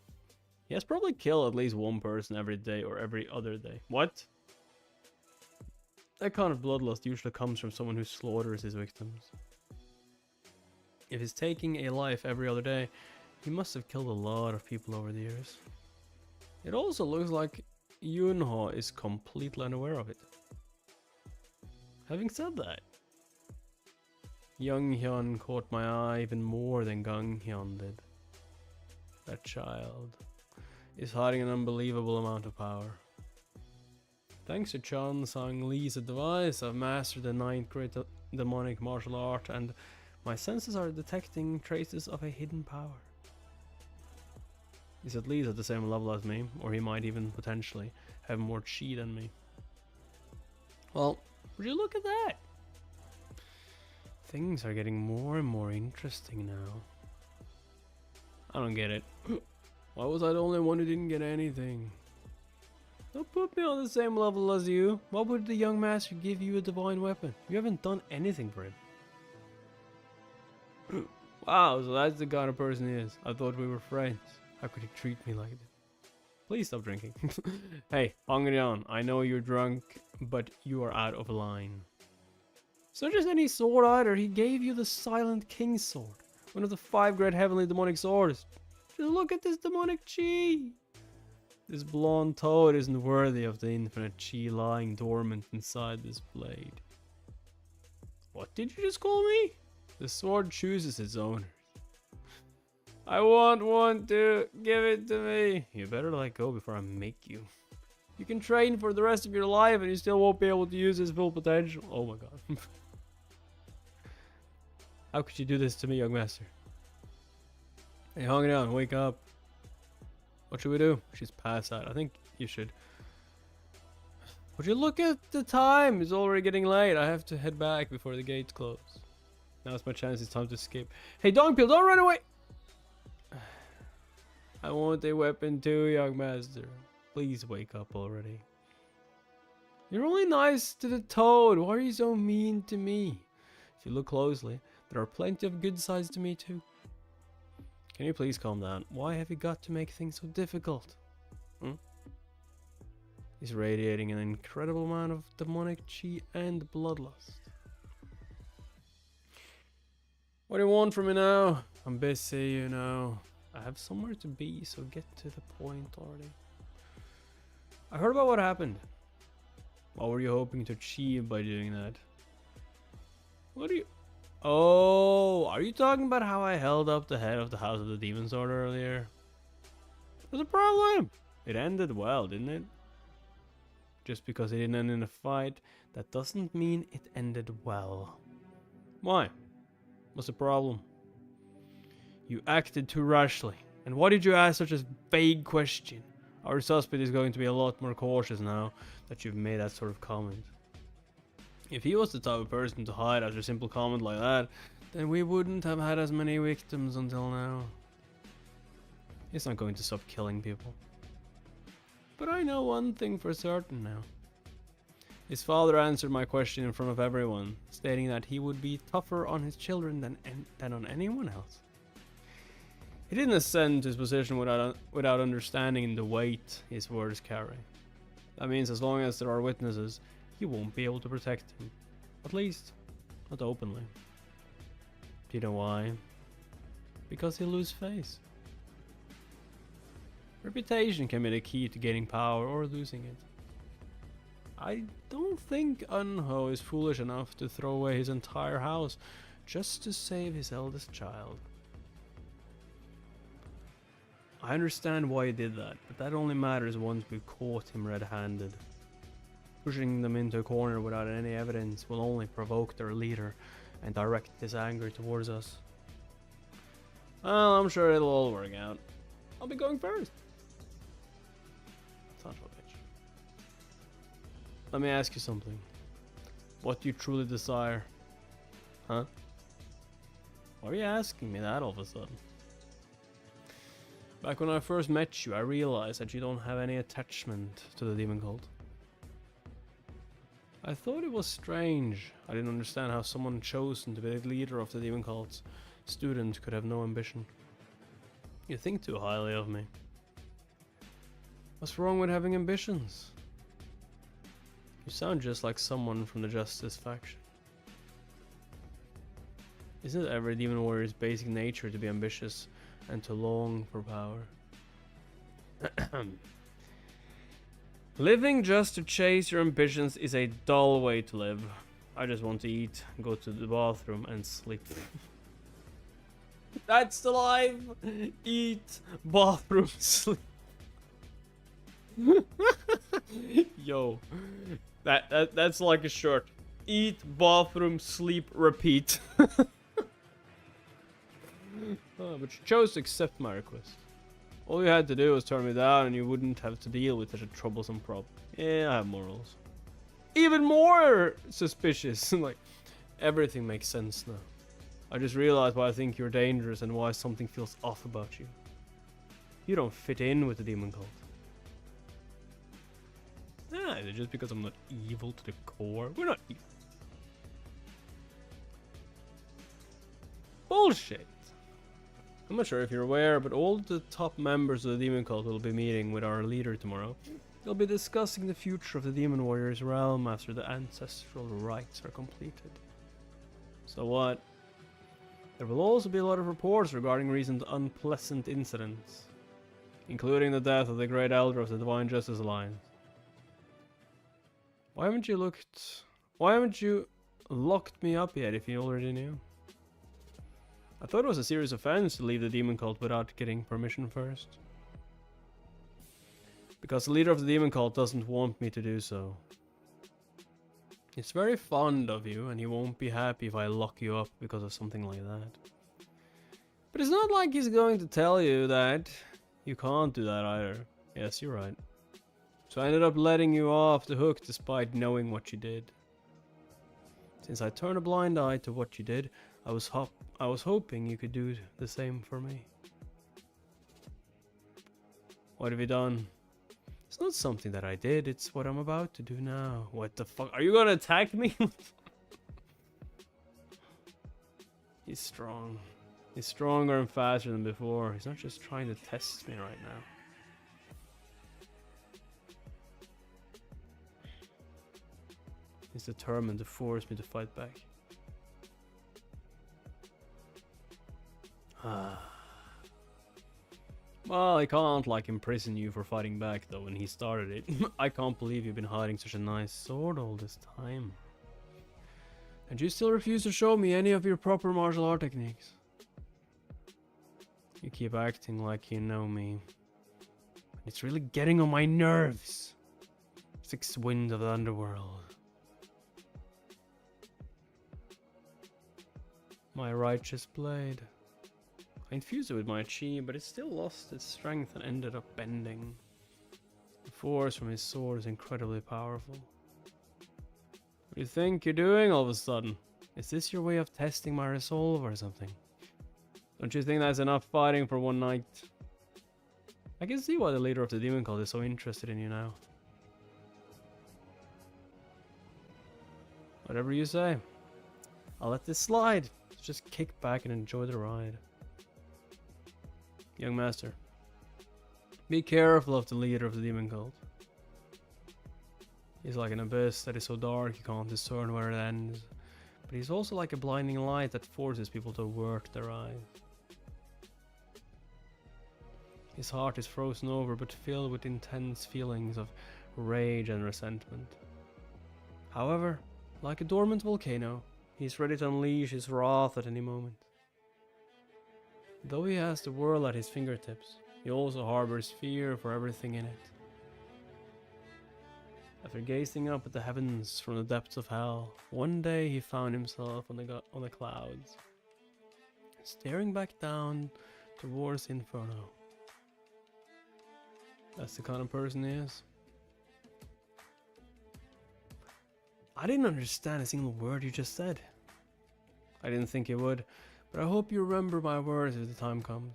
He has probably killed at least one person every day or every other day. What? That kind of bloodlust usually comes from someone who slaughters his victims. If he's taking a life every other day, he must have killed a lot of people over the years. It also looks like Yunho is completely unaware of it. Having said that, Young Hyun caught my eye even more than Gang Hyun did. That child is hiding an unbelievable amount of power. Thanks to Chan Sang Lee's advice, I've mastered the 9th grade demonic martial art, and my senses are detecting traces of a hidden power. He's at least at the same level as me, or he might even potentially have more chi than me. Well, would you look at that? Things are getting more and more interesting now. I don't get it. Why was I the only one who didn't get anything? Don't put me on the same level as you. Why would the young master give you a divine weapon? You haven't done anything for him. Wow, so that's the kind of person he is. I thought we were friends. How could he treat me like that? Please stop drinking. Hey, Hongrian, I know you're drunk, but you are out of line. It's not just any sword either. He gave you the Silent King's sword, one of the 5 great heavenly demonic swords. Just look at this demonic chi. This blonde toad isn't worthy of the infinite chi lying dormant inside this blade. What did you just call me? The sword chooses its owners. I want one to give it to me. You better let go before I make you. You can train for the rest of your life and you still won't be able to use his full potential. Oh my god. How could you do this to me, young master? Hey, hang it on, wake up. What should we do? She's passed out. I think you should. Would you look at the time? It's already getting late. I have to head back before the gates close. Now's my chance. It's time to escape. Hey, Dongpil, don't run away! I want a weapon too, young master. Please wake up already. You're only nice to the toad. Why are you so mean to me? If you look closely, there are plenty of good sides to me too. Can you please calm down? Why have you got to make things so difficult? He's radiating an incredible amount of demonic chi and bloodlust. What do you want from me now? I'm busy, you know. I have somewhere to be, so get to the point already. I heard about what happened. What were you hoping to achieve by doing that? What are you... Oh, are you talking about how I held up the head of the House of the Demon Sword earlier? What's the problem? It ended well, didn't it? Just because it didn't end in a fight, that doesn't mean it ended well. Why? What's the problem? You acted too rashly. And why did you ask such a vague question? Our suspect is going to be a lot more cautious now that you've made that sort of comment. If he was the type of person to hide after a simple comment like that, then we wouldn't have had as many victims until now. He's not going to stop killing people. But I know one thing for certain now. His father answered my question in front of everyone, stating that he would be tougher on his children than on anyone else. He didn't ascend to his position without understanding the weight his words carry. That means as long as there are witnesses, he won't be able to protect him. At least, not openly. Do you know why? Because he'll lose face. Reputation can be the key to gaining power or losing it. I don't think Unho is foolish enough to throw away his entire house just to save his eldest child. I understand why he did that, but that only matters once we've caught him red-handed. Pushing them into a corner without any evidence will only provoke their leader and direct his anger towards us. Well, I'm sure it'll all work out. I'll be going first. Son of a bitch. Let me ask you something. What do you truly desire? Huh? Why are you asking me that all of a sudden? Back when I first met you, I realized that you don't have any attachment to the demon cult. I thought it was strange. I didn't understand how someone chosen to be the leader of the demon cult's student could have no ambition. You think too highly of me. What's wrong with having ambitions? You sound just like someone from the Justice faction. Isn't it every demon warrior's basic nature to be ambitious and to long for power? Living just to chase your ambitions is a dull way to live. I just want to eat, go to the bathroom, and sleep. That's the life! Eat, bathroom, sleep. Yo, that's like a shirt. Eat, bathroom, sleep, repeat. Oh, but you chose to accept my request. All you had to do was turn me down and you wouldn't have to deal with such a troublesome problem. Yeah, I have morals. Even more suspicious. Like, everything makes sense now. I just realized why I think you're dangerous and why something feels off about you. You don't fit in with the demon cult. Nah, is it just because I'm not evil to the core? We're not evil. Bullshit. I'm not sure if you're aware, but all the top members of the demon cult will be meeting with our leader tomorrow. They'll be discussing the future of the demon warrior's realm after the ancestral rites are completed. So what? There will also be a lot of reports regarding recent unpleasant incidents, including the death of the great elder of the Divine Justice Alliance. Why haven't you locked me up yet if you already knew? I thought it was a serious offense to leave the demon cult without getting permission first. Because the leader of the demon cult doesn't want me to do so. He's very fond of you and he won't be happy if I lock you up because of something like that. But it's not like he's going to tell you that you can't do that either. Yes, you're right. So I ended up letting you off the hook despite knowing what you did. Since I turned a blind eye to what you did, I was hoping you could do the same for me. What have you done? It's not something that I did, it's what I'm about to do now. What the fuck? Are you gonna attack me? He's strong. He's stronger and faster than before. He's not just trying to test me right now. He's determined to force me to fight back. Well, I can't like imprison you for fighting back though when he started it. I can't believe you've been hiding such a nice sword all this time. And you still refuse to show me any of your proper martial art techniques. You keep acting like you know me. It's really getting on my nerves. Six winds of the underworld. My righteous blade. I infused it with my chi, but it still lost its strength and ended up bending. The force from his sword is incredibly powerful. What do you think you're doing all of a sudden? Is this your way of testing my resolve or something? Don't you think that's enough fighting for one night? I can see why the leader of the demon cult is so interested in you now. Whatever you say. I'll let this slide. Just kick back and enjoy the ride. Young master, be careful of the leader of the demon cult. He's like an abyss that is so dark you can't discern where it ends. But he's also like a blinding light that forces people to avert their eyes. His heart is frozen over but filled with intense feelings of rage and resentment. However, like a dormant volcano, he's ready to unleash his wrath at any moment. Though he has the world at his fingertips, he also harbors fear for everything in it. After gazing up at the heavens from the depths of hell, one day he found himself on the clouds, staring back down towards Inferno. That's the kind of person he is. I didn't understand a single word you just said. I didn't think you would, but I hope you remember my words if the time comes.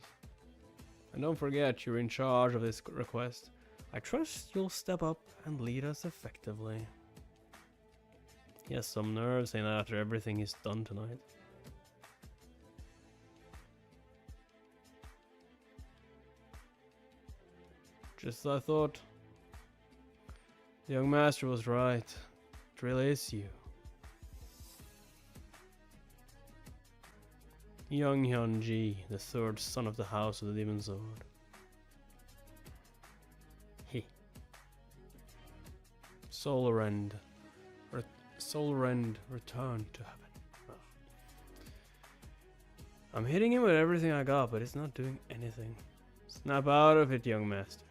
And don't forget, you're in charge of this request. I trust you'll step up and lead us effectively. He has some nerve saying that after everything he's done tonight. Just as I thought. The young master was right. It really is you. Young Hyun-ji, the third son of the House of the Demon Sword. Soul Rend returned to heaven. Oh. I'm hitting him with everything I got, but it's not doing anything. Snap out of it, young master.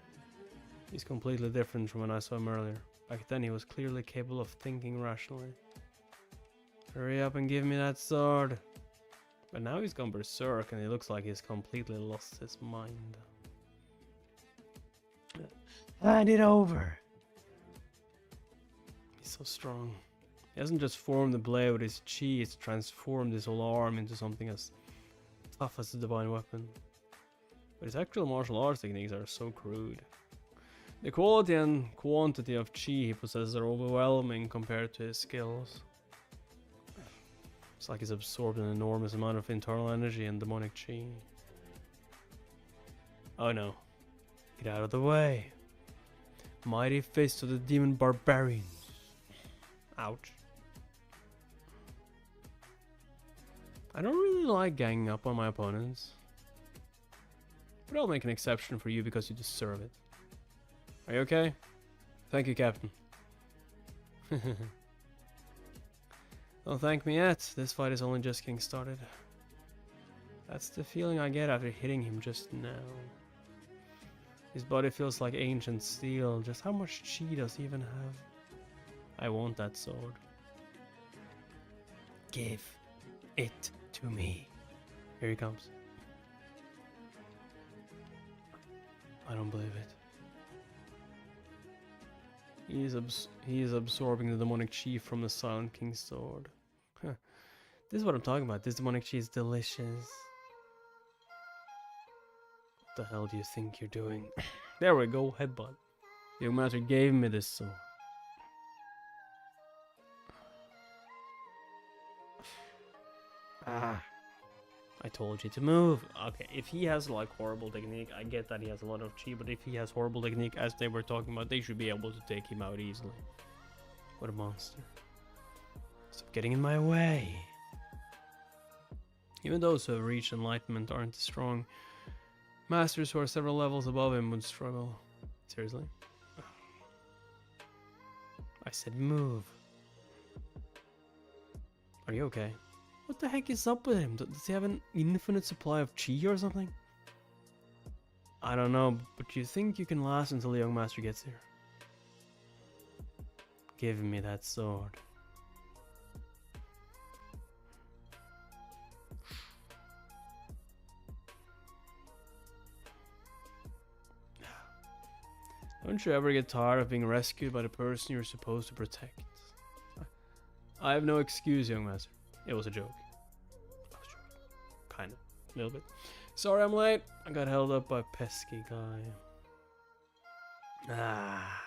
He's completely different from when I saw him earlier. Back then he was clearly capable of thinking rationally. Hurry up and give me that sword. But now he's gone berserk and he looks like he's completely lost his mind. Hand it over. He's so strong. He hasn't just formed the blade with his chi, he's transformed his whole arm into something as tough as a divine weapon. But his actual martial arts techniques are so crude. The quality and quantity of chi he possesses are overwhelming compared to his skills. It's like he's absorbed an enormous amount of internal energy and demonic chi. Oh no. Get out of the way. Mighty fist of the demon barbarians. Ouch. I don't really like ganging up on my opponents. But I'll make an exception for you because you deserve it. Are you okay? Thank you, Captain. Don't thank me yet. This fight is only just getting started. That's the feeling I get after hitting him just now. His body feels like ancient steel. Just how much chi does he even have? I want that sword. Give it to me. Here he comes. I don't believe it. He is absorbing the demonic chi from the Silent King's sword. Huh. This is what I'm talking about. This demonic chi is delicious. What the hell do you think you're doing? There we go, headbutt. The young master gave me this sword. Ah. I told you to move. Okay, if he has like horrible technique, I get that he has a lot of chi, but if he has horrible technique, as they were talking about, they should be able to take him out easily. What a monster. Stop getting in my way. Even those who have reached enlightenment aren't as strong. Masters who are several levels above him would struggle. Seriously? I said move. Are you okay? What the heck is up with him? Does he have an infinite supply of chi or something? I don't know, but you think you can last until the young master gets here? Give me that sword. Don't you ever get tired of being rescued by the person you're supposed to protect? I have no excuse, young master. It was a joke. Kind of. A little bit. Sorry I'm late. I got held up by a pesky guy. Ah.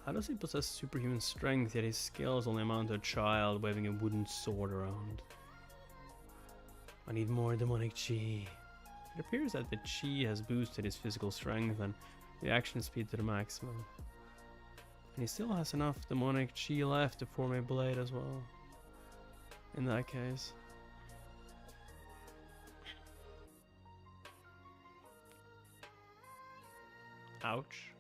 How does he possess superhuman strength yet his skills only amount to a child waving a wooden sword around? I need more demonic chi. It appears that the chi has boosted his physical strength and reaction speed to the maximum. And he still has enough demonic chi left to form a blade as well. In that case. Ouch.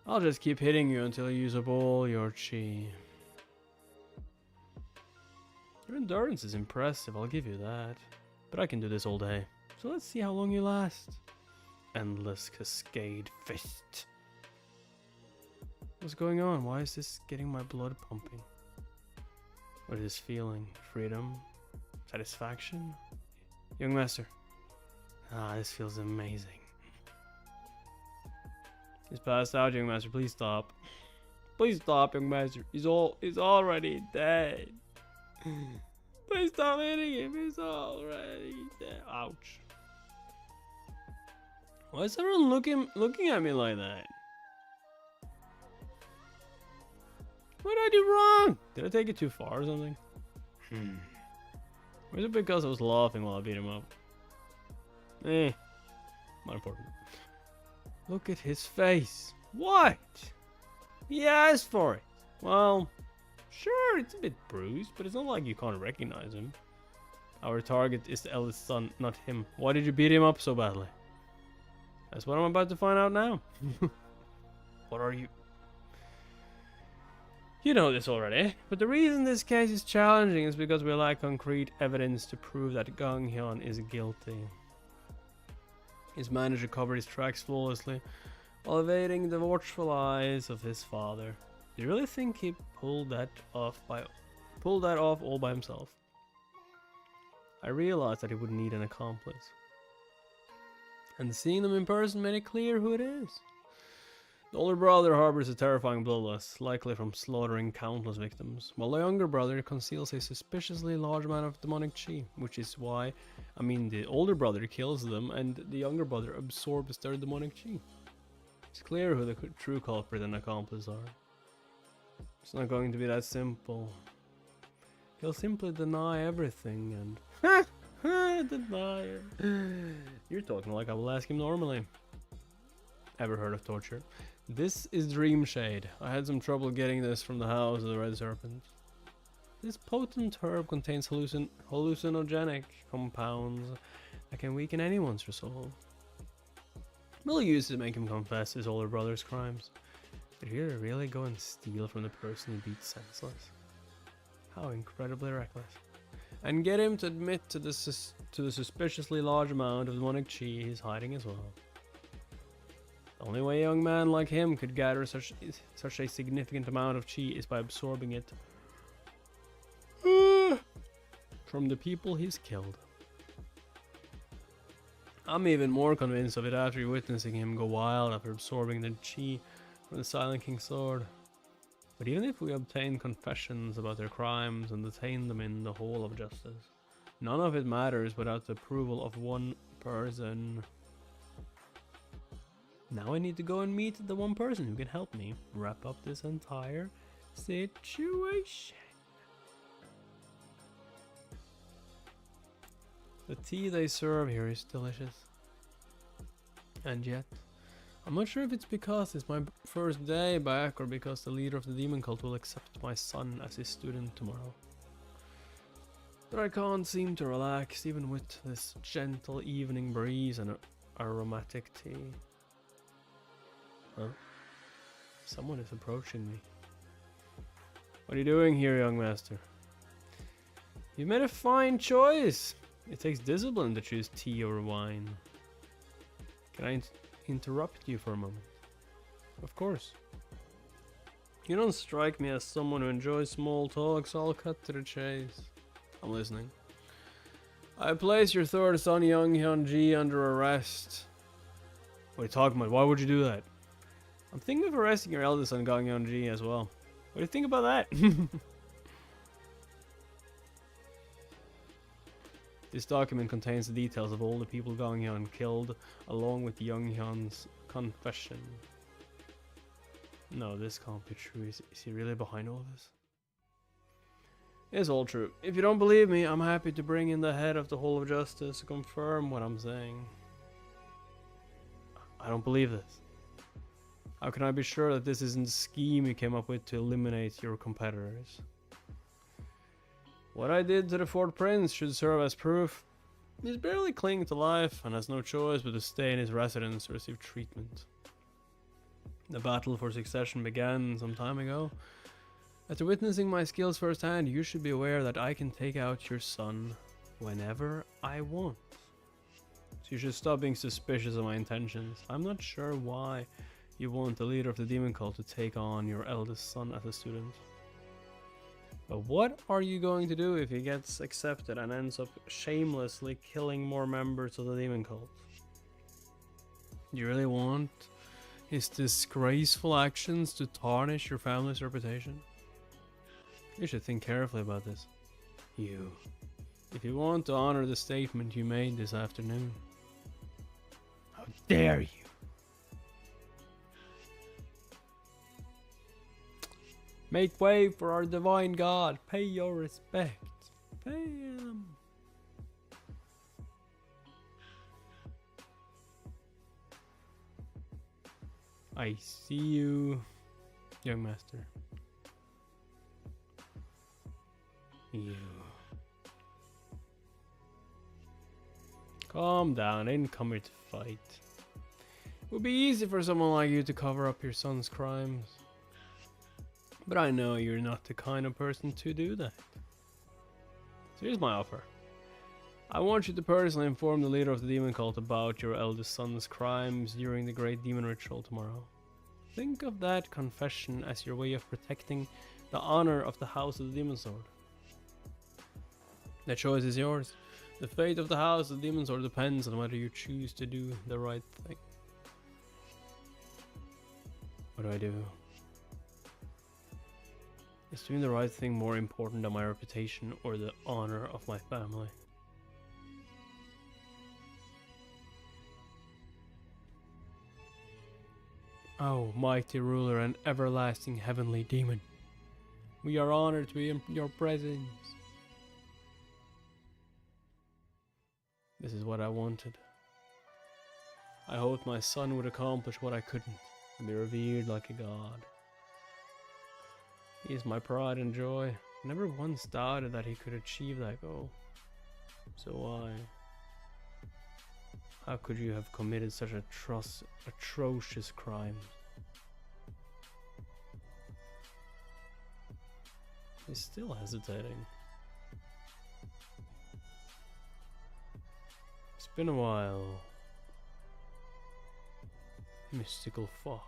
I'll just keep hitting you until you use up all your chi. Your endurance is impressive, I'll give you that. But I can do this all day. So let's see how long you last. endless cascade fist. What's going on? Why is this getting my blood pumping? What is this feeling? Freedom? Satisfaction? Young master. Ah, this feels amazing. He's passed out, young master. Please stop. Please stop, young master. He's already dead. Please stop hitting him. He's already dead. Ouch. Why is everyone looking at me like that? What did I do wrong? Did I take it too far or something? Or is it because I was laughing while I beat him up? Not important. Look at his face. What? He asked for it. Well, sure, it's a bit bruised, but it's not like you can't recognize him. Our target is the eldest son, not him. Why did you beat him up so badly? That's what I'm about to find out now. What are you? You know this already, but the reason this case is challenging is because we lack concrete evidence to prove that Gang Hyun is guilty. His manager covered his tracks flawlessly, while evading the watchful eyes of his father. Do you really think he pulled that off all by himself? I realized that he would need an accomplice, and seeing them in person made it clear who it is. The older brother harbors a terrifying bloodlust, likely from slaughtering countless victims, while the younger brother conceals a suspiciously large amount of demonic chi, which is why, the older brother kills them and the younger brother absorbs their demonic chi. It's clear who the true culprit and accomplice are. It's not going to be that simple. He'll simply deny everything and... Denier. You're talking like I will ask him normally. Ever heard of torture? This is Dream Shade. I had some trouble getting this from the house of the Red Serpent. This potent herb contains hallucinogenic compounds that can weaken anyone's resolve. We'll use it to make him confess his older brother's crimes. Did he really go and steal from the person he beat senseless? How incredibly reckless. And get him to admit to the suspiciously large amount of demonic chi he's hiding as well. The only way a young man like him could gather such a significant amount of chi is by absorbing it from the people he's killed. I'm even more convinced of it after witnessing him go wild after absorbing the chi from the Silent King's sword. But even if we obtain confessions about their crimes and detain them in the Hall of Justice, none of it matters without the approval of one person. Now I need to go and meet the one person who can help me wrap up this entire situation. The tea they serve here is delicious. And yet, I'm not sure if it's because it's my first day back or because the leader of the demon cult will accept my son as his student tomorrow. But I can't seem to relax even with this gentle evening breeze and aromatic tea. Huh? Someone is approaching me. What are you doing here, young master? You made a fine choice. It takes discipline to choose tea over wine. Can I interrupt you for a moment? Of course. You don't strike me as someone who enjoys small talk, so I'll cut to the chase. I'm listening. I place your third son, Young Hyun-ji, under arrest. What are you talking about? Why would you do that? I'm thinking of arresting your eldest son, Gang Hyun-ji, as well. What do you think about that? This document contains the details of all the people Gang Hyun killed, along with Young Hyun's confession. No, this can't be true. Is he really behind all this? It's all true. If you don't believe me, I'm happy to bring in the head of the Hall of Justice to confirm what I'm saying. I don't believe this. How can I be sure that this isn't the scheme you came up with to eliminate your competitors? What I did to the Fort Prince should serve as proof. He's barely clinging to life and has no choice but to stay in his residence to receive treatment. The battle for succession began some time ago. After witnessing my skills firsthand, you should be aware that I can take out your son whenever I want. you should stop being suspicious of my intentions. I'm not sure why you want the leader of the demon cult to take on your eldest son as a student. But what are you going to do if he gets accepted and ends up shamelessly killing more members of the demon cult? Do you really want his disgraceful actions to tarnish your family's reputation? You should think carefully about this. If you want to honor the statement you made this afternoon. How dare you! Make way for our divine God. Pay your respect. Pay him. I see you, young master. You. Calm down, I didn't come here to fight. It would be easy for someone like you to cover up your son's crimes. But I know you're not the kind of person to do that. So here's my offer. I want you to personally inform the leader of the demon cult about your eldest son's crimes during the great demon ritual tomorrow. Think of that confession as your way of protecting the honor of the House of the Demon Sword. The choice is yours. The fate of the House of the Demon Sword depends on whether you choose to do the right thing. What do I do? Is doing the right thing more important than my reputation or the honor of my family? Oh, mighty ruler and everlasting heavenly demon, we are honored to be in your presence. This is what I wanted. I hoped my son would accomplish what I couldn't and be revered like a god. He is my pride and joy. I never once doubted that he could achieve that goal. So why? How could you have committed such atrocious crimes? He's still hesitating. It's been a while. Mystical fox.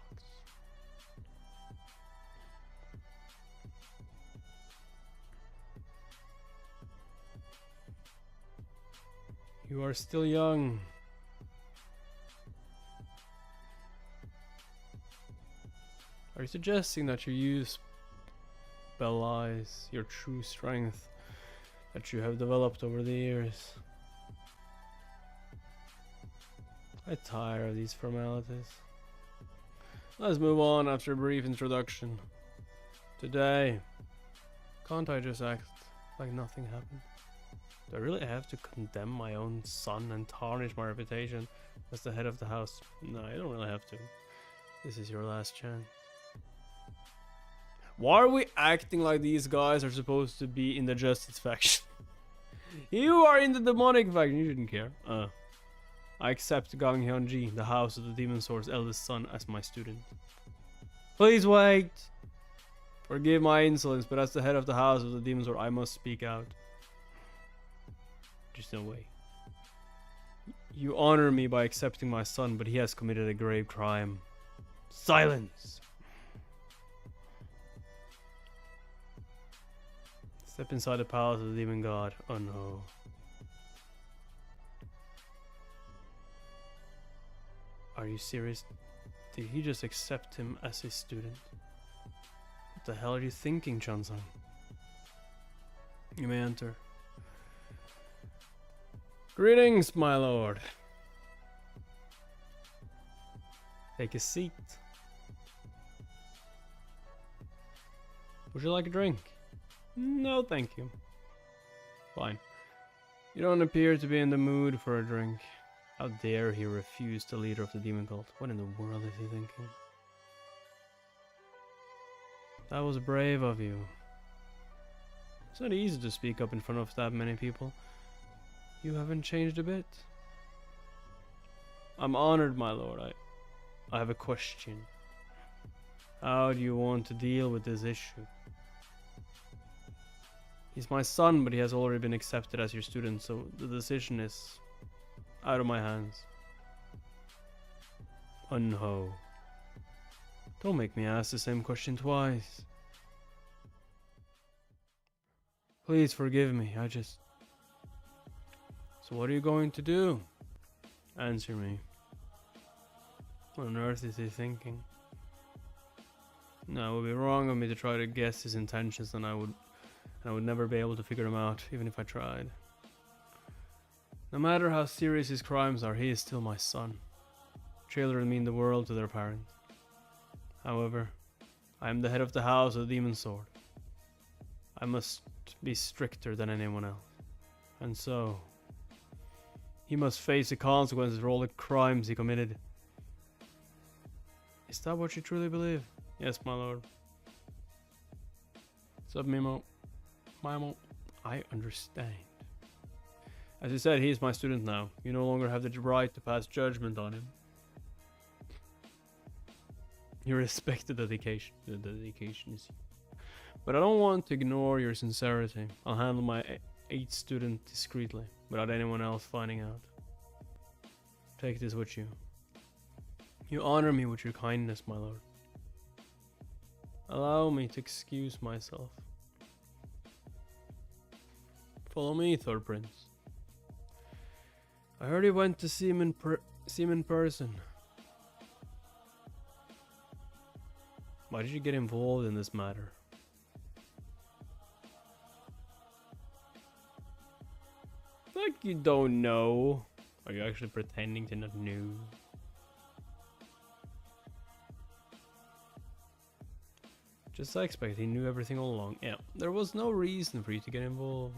You are still young. Are you suggesting that your use belies your true strength that you have developed over the years? I tire of these formalities. Let's move on after a brief introduction. Today, can't I just act like nothing happened? Do I really have to condemn my own son and tarnish my reputation as the head of the house? No, I don't really have to. This is your last chance. Why are we acting like these guys are supposed to be in the justice faction? You are in the demonic faction, you didn't care. I accept Gang Hyunji, the House of the Demon Sword's eldest son, as my student. Please wait! Forgive my insolence, but as the head of the House of the Demon Sword, I must speak out. There's no way. You honor me by accepting my son, but he has committed a grave crime. Silence! Step inside the palace of the demon god. Oh no. Are you serious? Did he just accept him as his student? What the hell are you thinking, Chun-san? You may enter. Greetings, my lord. Take a seat. Would you like a drink? No, thank you. Fine. You don't appear to be in the mood for a drink. How dare he refuse the leader of the demon cult? What in the world is he thinking? That was brave of you. It's not easy to speak up in front of that many people. You haven't changed a bit. I'm honored, my lord. I have a question. How do you want to deal with this issue? He's my son, but he has already been accepted as your student, so the decision is out of my hands. Unho. Don't make me ask the same question twice. Please forgive me, So what are you going to do? Answer me. What on earth is he thinking? No, it would be wrong of me to try to guess his intentions, and I would never be able to figure them out, even if I tried. No matter how serious his crimes are, he is still my son. Children mean the world to their parents. However, I am the head of the house of the demon sword. I must be stricter than anyone else. And so, he must face the consequences for all the crimes he committed. Is that what you truly believe? Yes, my lord. Sub Mimo. Mimo. I understand. As you said, he is my student now. You no longer have the right to pass judgment on him. You respect the dedication. The dedication is... But I don't want to ignore your sincerity. I'll handle my 8th student discreetly, without anyone else finding out. Take this with you. You honor me with your kindness, my lord. Allow me to excuse myself. Follow me, third prince. I heard he went to see him in person. Why did you get involved in this matter? Like you don't know. Are you actually pretending to not know? Just I expect he knew everything all along. Yeah, there was no reason for you to get involved.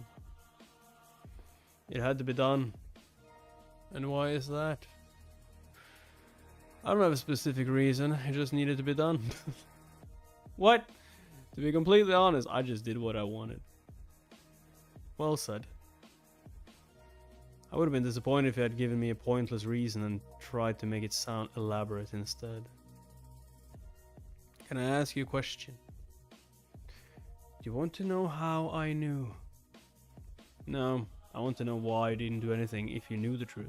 It had to be done. And why is that? I don't have a specific reason, it just needed to be done. What? To be completely honest, I just did what I wanted. Well said. I would have been disappointed if you had given me a pointless reason and tried to make it sound elaborate instead. Can I ask you a question? Do you want to know how I knew? No, I want to know why you didn't do anything if you knew the truth.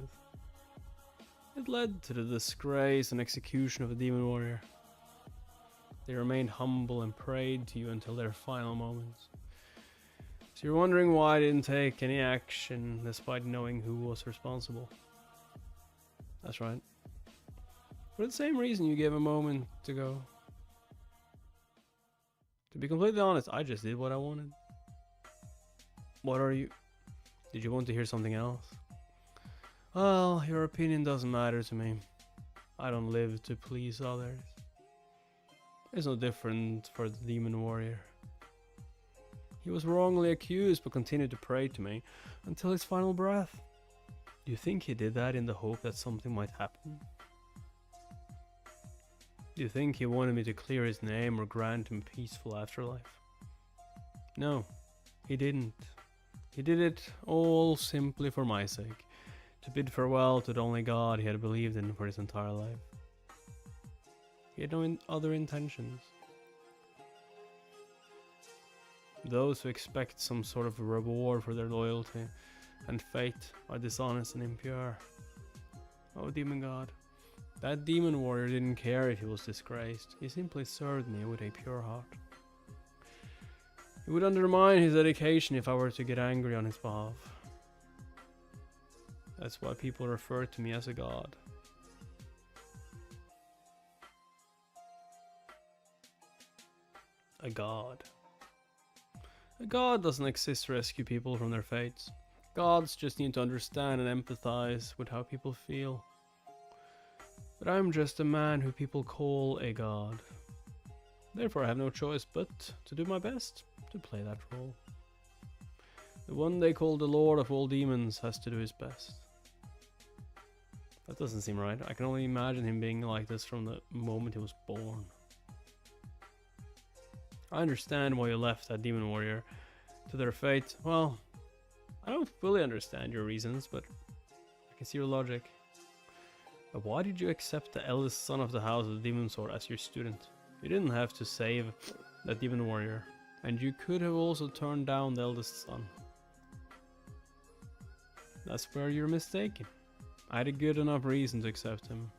It led to the disgrace and execution of a demon warrior. They remained humble and prayed to you until their final moments. So you're wondering why I didn't take any action despite knowing who was responsible. That's right. For the same reason you gave a moment ago. To be completely honest, I just did what I wanted. What are you... Did you want to hear something else? Well, your opinion doesn't matter to me. I don't live to please others. It's no different for the demon warrior. He was wrongly accused but continued to pray to me until his final breath. Do you think he did that in the hope that something might happen? Do you think he wanted me to clear his name or grant him a peaceful afterlife? No, he didn't. He did it all simply for my sake, to bid farewell to the only God he had believed in for his entire life. He had no other intentions. Those who expect some sort of reward for their loyalty and faith are dishonest and impure. Oh, demon god. That demon warrior didn't care if he was disgraced. He simply served me with a pure heart. It would undermine his dedication if I were to get angry on his behalf. That's why people refer to me as a god. A god. A god doesn't exist to rescue people from their fates. Gods just need to understand and empathize with how people feel. But I'm just a man who people call a god. Therefore I have no choice but to do my best to play that role. The one they call the Lord of all demons has to do his best. That doesn't seem right. I can only imagine him being like this from the moment he was born. I understand why you left that demon warrior to their fate. Well, I don't fully understand your reasons, but I can see your logic. But why did you accept the eldest son of the house of the demon sword as your student? You didn't have to save that demon warrior, and you could have also turned down the eldest son. That's where you're mistaken. I had a good enough reason to accept him.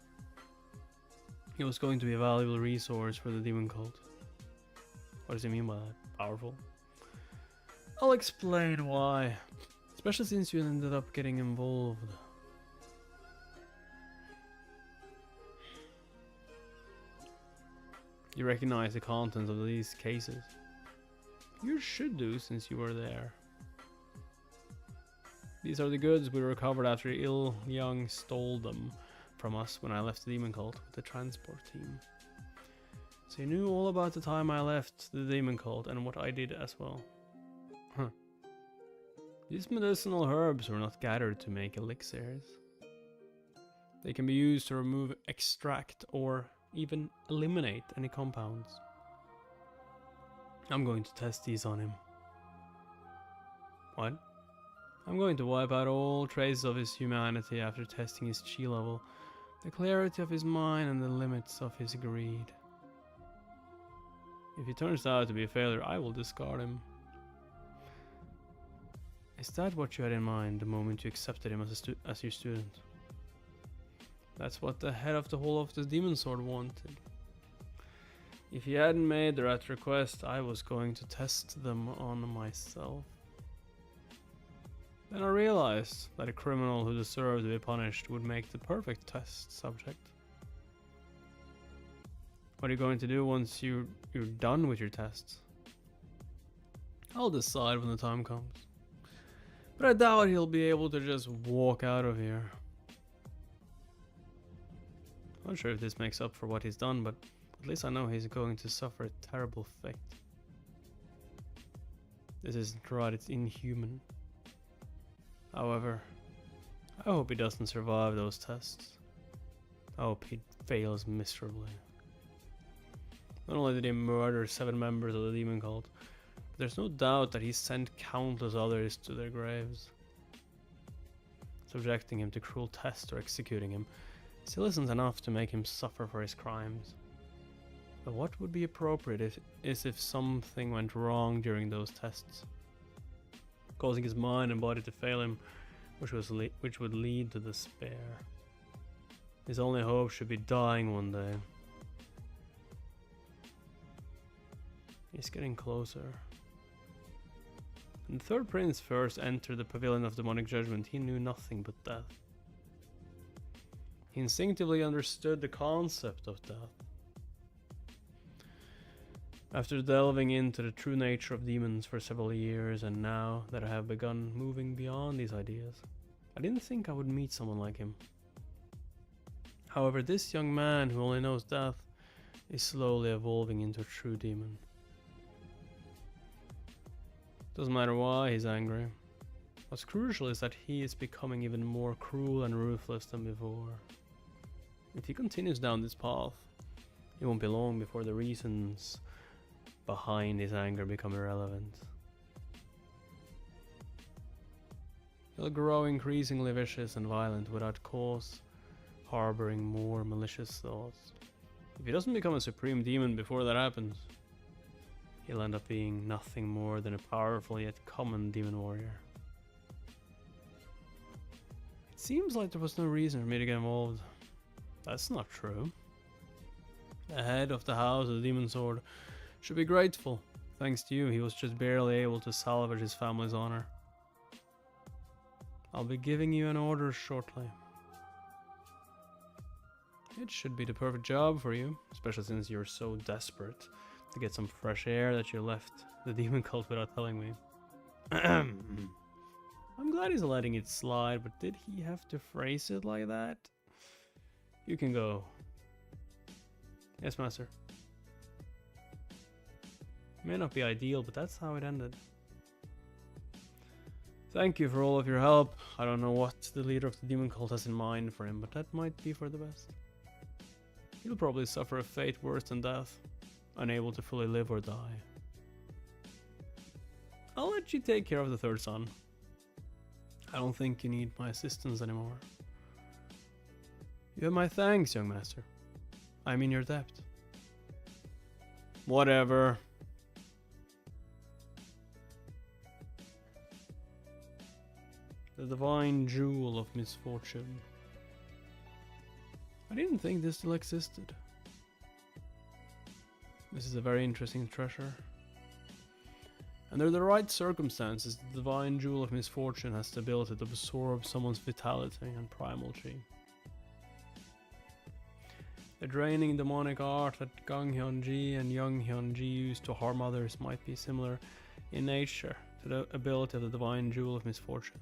He was going to be a valuable resource for the demon cult. What does he mean by that? Powerful? I'll explain why. Especially since you ended up getting involved. You recognize the contents of these cases. You should do, since you were there. These are the goods we recovered after Il Young stole them from us when I left the demon cult with the transport team. So you knew all about the time I left the demon cult and what I did as well. Huh. These medicinal herbs were not gathered to make elixirs. They can be used to remove, extract, or even eliminate any compounds. I'm going to test these on him. What? I'm going to wipe out all traces of his humanity after testing his chi level, the clarity of his mind, and the limits of his greed. If he turns out to be a failure, I will discard him. Is that what you had in mind the moment you accepted him as your student? That's what the head of the Hall of the Demon Sword wanted. If he hadn't made that request, I was going to test them on myself. Then I realized that a criminal who deserved to be punished would make the perfect test subject. What are you going to do once you're done with your tests? I'll decide when the time comes. But I doubt he'll be able to just walk out of here. Not sure if this makes up for what he's done, but at least I know he's going to suffer a terrible fate. This isn't right, it's inhuman. However, I hope he doesn't survive those tests. I hope he fails miserably. Not only did he murder 7 members of the demon cult, but there's no doubt that he sent countless others to their graves. Subjecting him to cruel tests or executing him still isn't enough to make him suffer for his crimes. But what would be appropriate is if something went wrong during those tests, causing his mind and body to fail him, which would lead to despair. His only hope should be dying one day. He's getting closer. When the third prince first entered the pavilion of demonic judgment, he knew nothing but death. He instinctively understood the concept of death. After delving into the true nature of demons for several years, and now that I have begun moving beyond these ideas, I didn't think I would meet someone like him. However, this young man who only knows death is slowly evolving into a true demon. Doesn't matter why he's angry. What's crucial is that he is becoming even more cruel and ruthless than before. If he continues down this path, it won't be long before the reasons behind his anger become irrelevant. He'll grow increasingly vicious and violent without cause, harboring more malicious thoughts. If he doesn't become a supreme demon before that happens, he'll end up being nothing more than a powerful yet common demon warrior. It seems like there was no reason for me to get involved. That's not true. The head of the House of the Demon Sword should be grateful. Thanks to you, he was just barely able to salvage his family's honor. I'll be giving you an order shortly. It should be the perfect job for you, especially since you're so desperate to get some fresh air that you left the demon cult without telling me. I'm glad he's letting it slide, but did he have to phrase it like that? You can go. Yes, master. May not be ideal, but that's how it ended. Thank you for all of your help. I don't know what the leader of the demon cult has in mind for him, but that might be for the best. He'll probably suffer a fate worse than death, unable to fully live or die. I'll let you take care of the third son. I don't think you need my assistance anymore. You have my thanks, young master. I'm in your debt. Whatever. The divine jewel of misfortune. I didn't think this still existed. This is a very interesting treasure. Under the right circumstances, the divine jewel of misfortune has the ability to absorb someone's vitality and primal chi. The draining demonic art that Ganghyun-ji and Young-hyun-ji used to harm others might be similar in nature to the ability of the divine jewel of misfortune,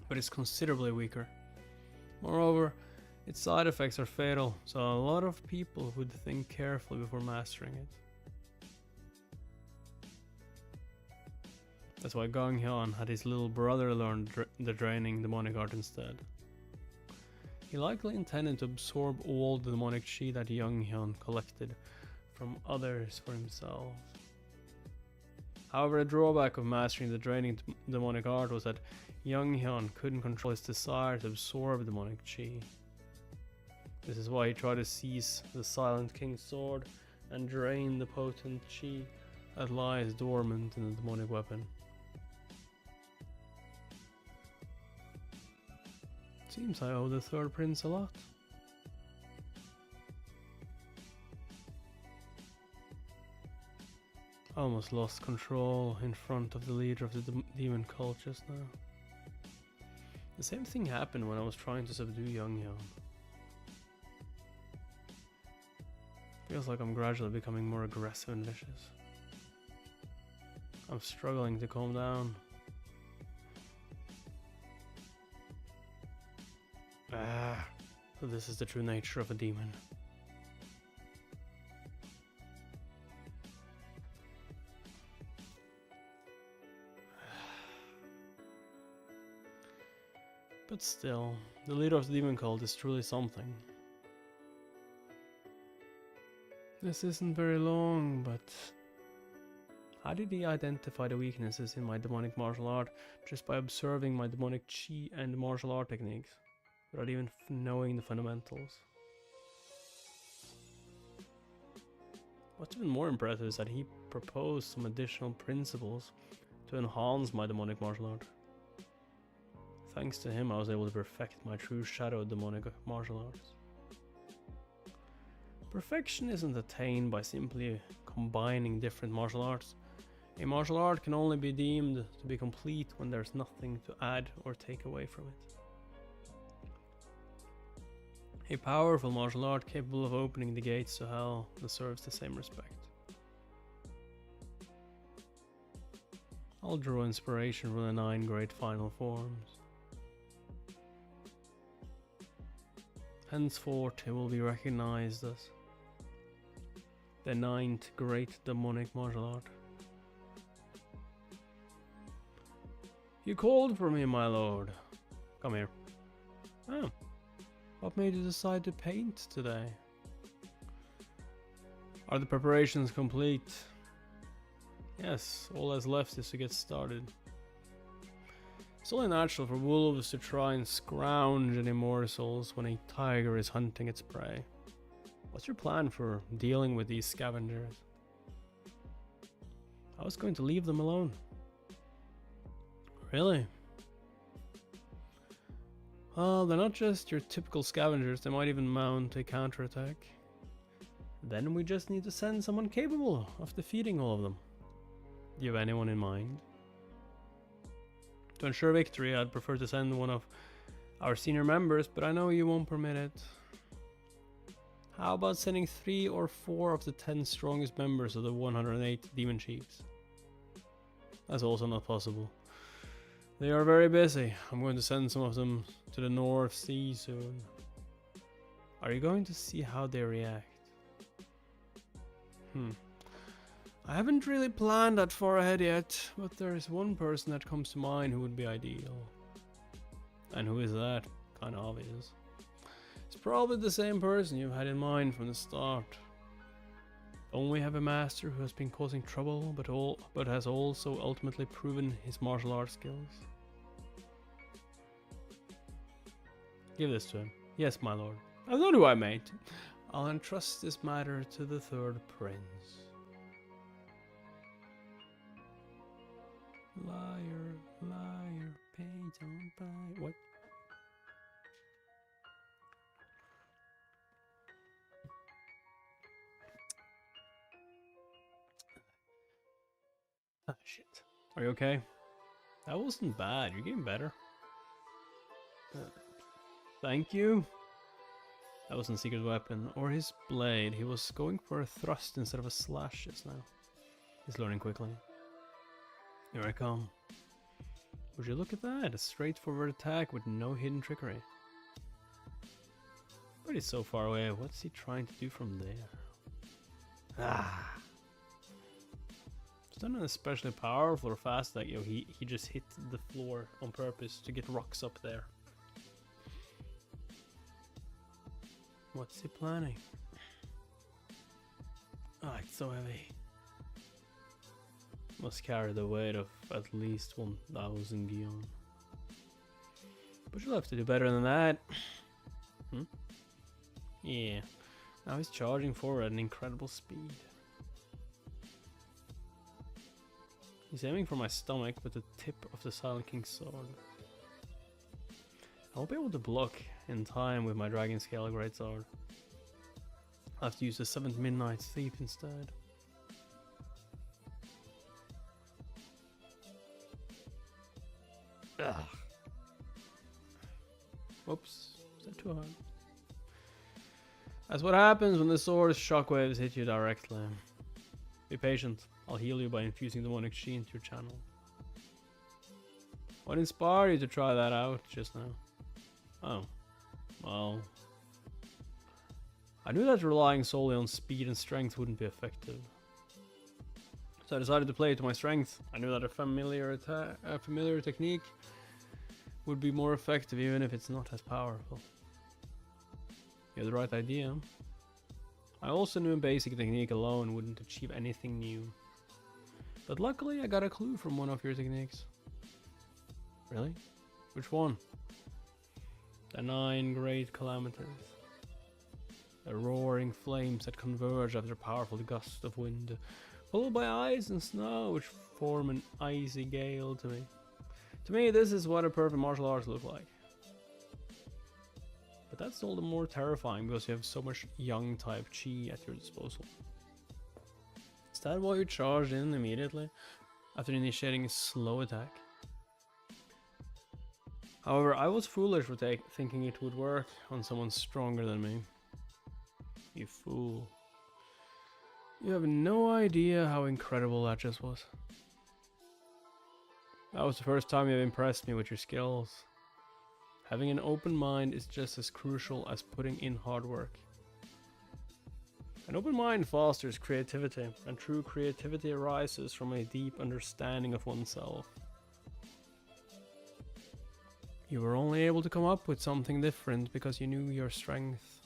but it's considerably weaker. Moreover, its side effects are fatal, so a lot of people would think carefully before mastering it. That's why Ganghyun had his little brother learn the draining demonic art instead. He likely intended to absorb all the demonic chi that Young-hyun collected from others for himself. However, a drawback of mastering the draining demonic art was that Young-hyun couldn't control his desire to absorb demonic chi. This is why he tried to seize the Silent King's sword and drain the potent chi that lies dormant in the demonic weapon. Seems I owe the third prince a lot. I almost lost control in front of the leader of the demon cult just now. The same thing happened when I was trying to subdue Young-hyun. Feels like I'm gradually becoming more aggressive and vicious. I'm struggling to calm down. So this is the true nature of a demon. But still, the leader of the demon cult is truly something. This isn't very long, but how did he identify the weaknesses in my demonic martial art just by observing my demonic chi and martial art techniques, without even knowing the fundamentals? What's even more impressive is that he proposed some additional principles to enhance my demonic martial art. Thanks to him, I was able to perfect my true shadow demonic martial arts. Perfection isn't attained by simply combining different martial arts. A martial art can only be deemed to be complete when there's nothing to add or take away from it. A powerful martial art capable of opening the gates to hell deserves the same respect. I'll draw inspiration from the 9 great final forms. Henceforth, it will be recognized as the 9th great demonic martial art. You called for me, my lord. Come here. Oh. What made you decide to paint today? Are the preparations complete? Yes, all that's left is to get started. It's only natural for wolves to try and scrounge any morsels when a tiger is hunting its prey. What's your plan for dealing with these scavengers? I was going to leave them alone. Really? Well, they're not just your typical scavengers, they might even mount a counterattack. Then we just need to send someone capable of defeating all of them. Do you have anyone in mind? To ensure victory, I'd prefer to send one of our senior members, but I know you won't permit it. How about sending 3 or 4 of the 10 strongest members of the 108 demon chiefs? That's also not possible. They are very busy. I'm going to send some of them to the North Sea soon. Are you going to see how they react? I haven't really planned that far ahead yet, but there is one person that comes to mind who would be ideal. And who is that? Kinda obvious. It's probably the same person you've had in mind from the start. Don't we have a master who has been causing trouble, but has also ultimately proven his martial arts skills? Give this to him. Yes, my lord. I know who I mate. I'll entrust this matter to the third prince. Liar, liar, pay, don't buy. What? Shit. Are you okay? That wasn't bad. You're getting better. Thank you. That wasn't a secret weapon or his blade. He was going for a thrust instead of a slash just now. He's learning quickly. Here I come. Would you look at that? A straightforward attack with no hidden trickery. But he's so far away. What's he trying to do from there? Ah. It's not especially powerful or fast that he just hit the floor on purpose to get rocks up there. What's he planning? Ah, it's so heavy. Must carry the weight of at least 1,000 guion. But you'll have to do better than that. Yeah. Now he's charging forward at an incredible speed. He's aiming for my stomach with the tip of the Silent King's sword. I won't be able to block in time with my Dragon Scale Greatsword. I'll have to use the 7th Midnight Thief instead. Ugh. Whoops, is that too hard? That's what happens when the sword's shockwaves hit you directly. Be patient, I'll heal you by infusing demonic chi into your channel. What inspired you to try that out just now? Oh, well, I knew that relying solely on speed and strength wouldn't be effective. So I decided to play to my strength. I knew that a familiar technique would be more effective even if it's not as powerful. You had the right idea. I also knew a basic technique alone wouldn't achieve anything new. But luckily I got a clue from one of your techniques. Really? Which one? The 9 great calamities. The roaring flames that converge after a powerful gust of wind, followed by ice and snow which form an icy gale to me. To me, this is what a perfect martial arts look like. But that's all the more terrifying because you have so much young type chi at your disposal. Is that why you charged in immediately after initiating a slow attack? However, I was foolish for thinking it would work on someone stronger than me. You fool. You have no idea how incredible that just was. That was the first time you've impressed me with your skills. Having an open mind is just as crucial as putting in hard work. An open mind fosters creativity, and true creativity arises from a deep understanding of oneself. You were only able to come up with something different because you knew your strength.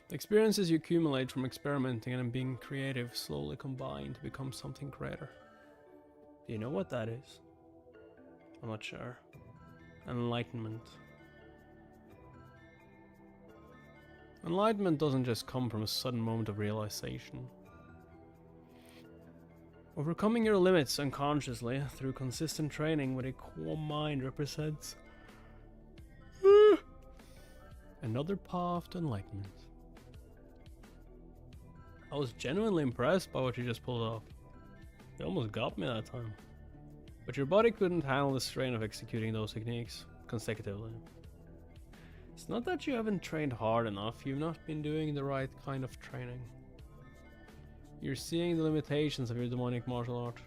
The experiences you accumulate from experimenting and being creative slowly combine to become something greater. Do you know what that is? I'm not sure. Enlightenment. Enlightenment doesn't just come from a sudden moment of realization. Overcoming your limits unconsciously through consistent training with a calm mind represents another path to enlightenment. I was genuinely impressed by what you just pulled off. You almost got me that time. But your body couldn't handle the strain of executing those techniques consecutively. It's not that you haven't trained hard enough, you've not been doing the right kind of training. You're seeing the limitations of your demonic martial art.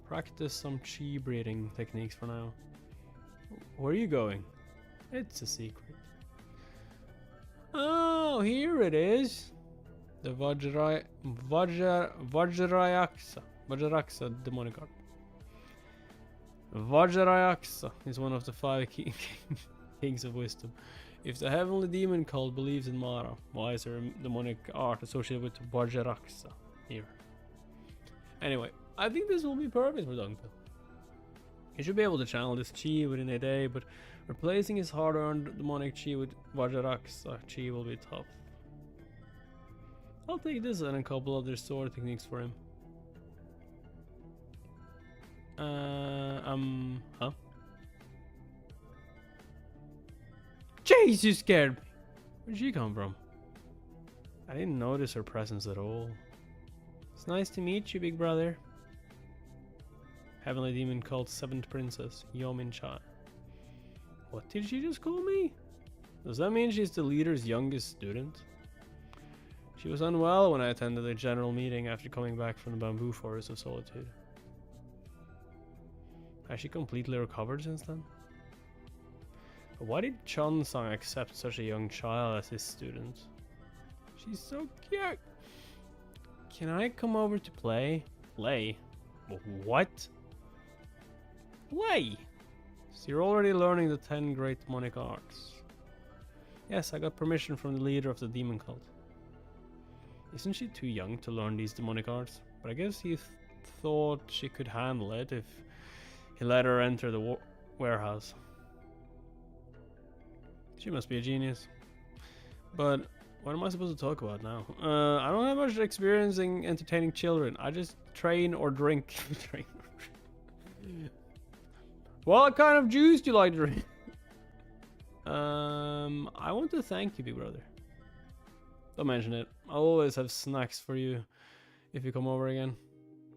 Practice some chi breathing techniques for now. Where are you going? It's a secret. Oh, here it is. The Vajrayaksa demonic art. Vajrayaksa is one of the 5 kings of wisdom. If the heavenly demon cult believes in Mara, why is there a demonic art associated with Vajraksa here? Anyway, I think this will be perfect for Dungpill. He should be able to channel this chi within a day, but replacing his hard-earned demonic chi with Vajraksa chi will be tough. I'll take this and a couple other sword techniques for him. Huh? Jeez, you scared me. Where'd she come from? I didn't notice her presence at all. It's nice to meet you, big brother. Heavenly Demon called 7th Princess, Yomin Chan. What did she just call me? Does that mean she's the leader's youngest student? She was unwell when I attended a general meeting after coming back from the bamboo forest of solitude. Has she completely recovered since then? But why did Chun-sang accept such a young child as his student? She's so cute! Can I come over to play? Play? What? Play! So you're already learning the 10 great demonic arts. Yes, I got permission from the leader of the demon cult. Isn't she too young to learn these demonic arts? But I guess he thought she could handle it if he let her enter the warehouse. She must be a genius. But what am I supposed to talk about now? I don't have much experience in entertaining children. I just train or drink. What kind of juice do you like to drink? I want to thank you, big brother. Don't mention it. I'll always have snacks for you if you come over again.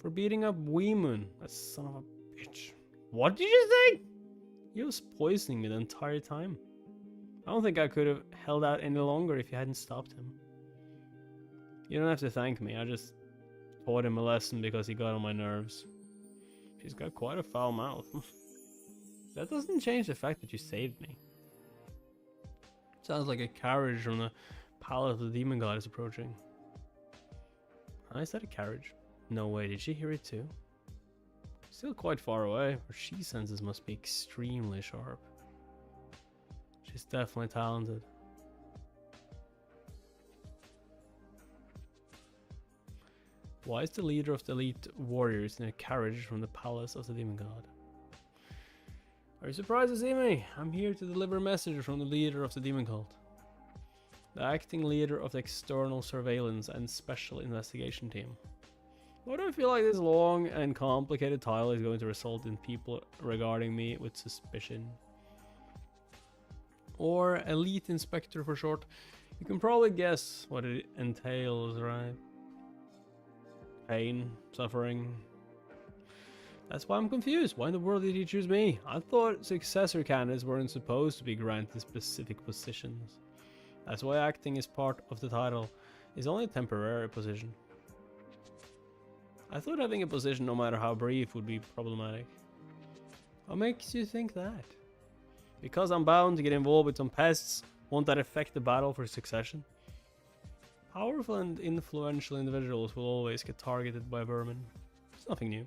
For beating up Weemoon, that son of a bitch. What did you say? He was poisoning me the entire time. I don't think I could have held out any longer if you hadn't stopped him. You don't have to thank me. I just taught him a lesson because he got on my nerves. She's got quite a foul mouth. That doesn't change the fact that you saved me. Sounds like a carriage from the palace of the demon god is approaching. I said a carriage. No way, did she hear it too? Still quite far away, her she senses must be extremely sharp. She's definitely talented. Why is the leader of the elite warriors in a carriage from the palace of the demon god? Are you surprised to see me? I'm here to deliver a message from the leader of the demon cult. The acting leader of the external surveillance and special investigation team. Why do I feel like this long and complicated title is going to result in people regarding me with suspicion? Or elite inspector for short. You can probably guess what it entails, right? Pain, suffering. That's why I'm confused. Why in the world did he choose me? I thought successor candidates weren't supposed to be granted specific positions. That's why acting is part of the title. It's only a temporary position. I thought having a position, no matter how brief, would be problematic. What makes you think that? Because I'm bound to get involved with some pests, won't that affect the battle for succession? Powerful and influential individuals will always get targeted by vermin. It's nothing new.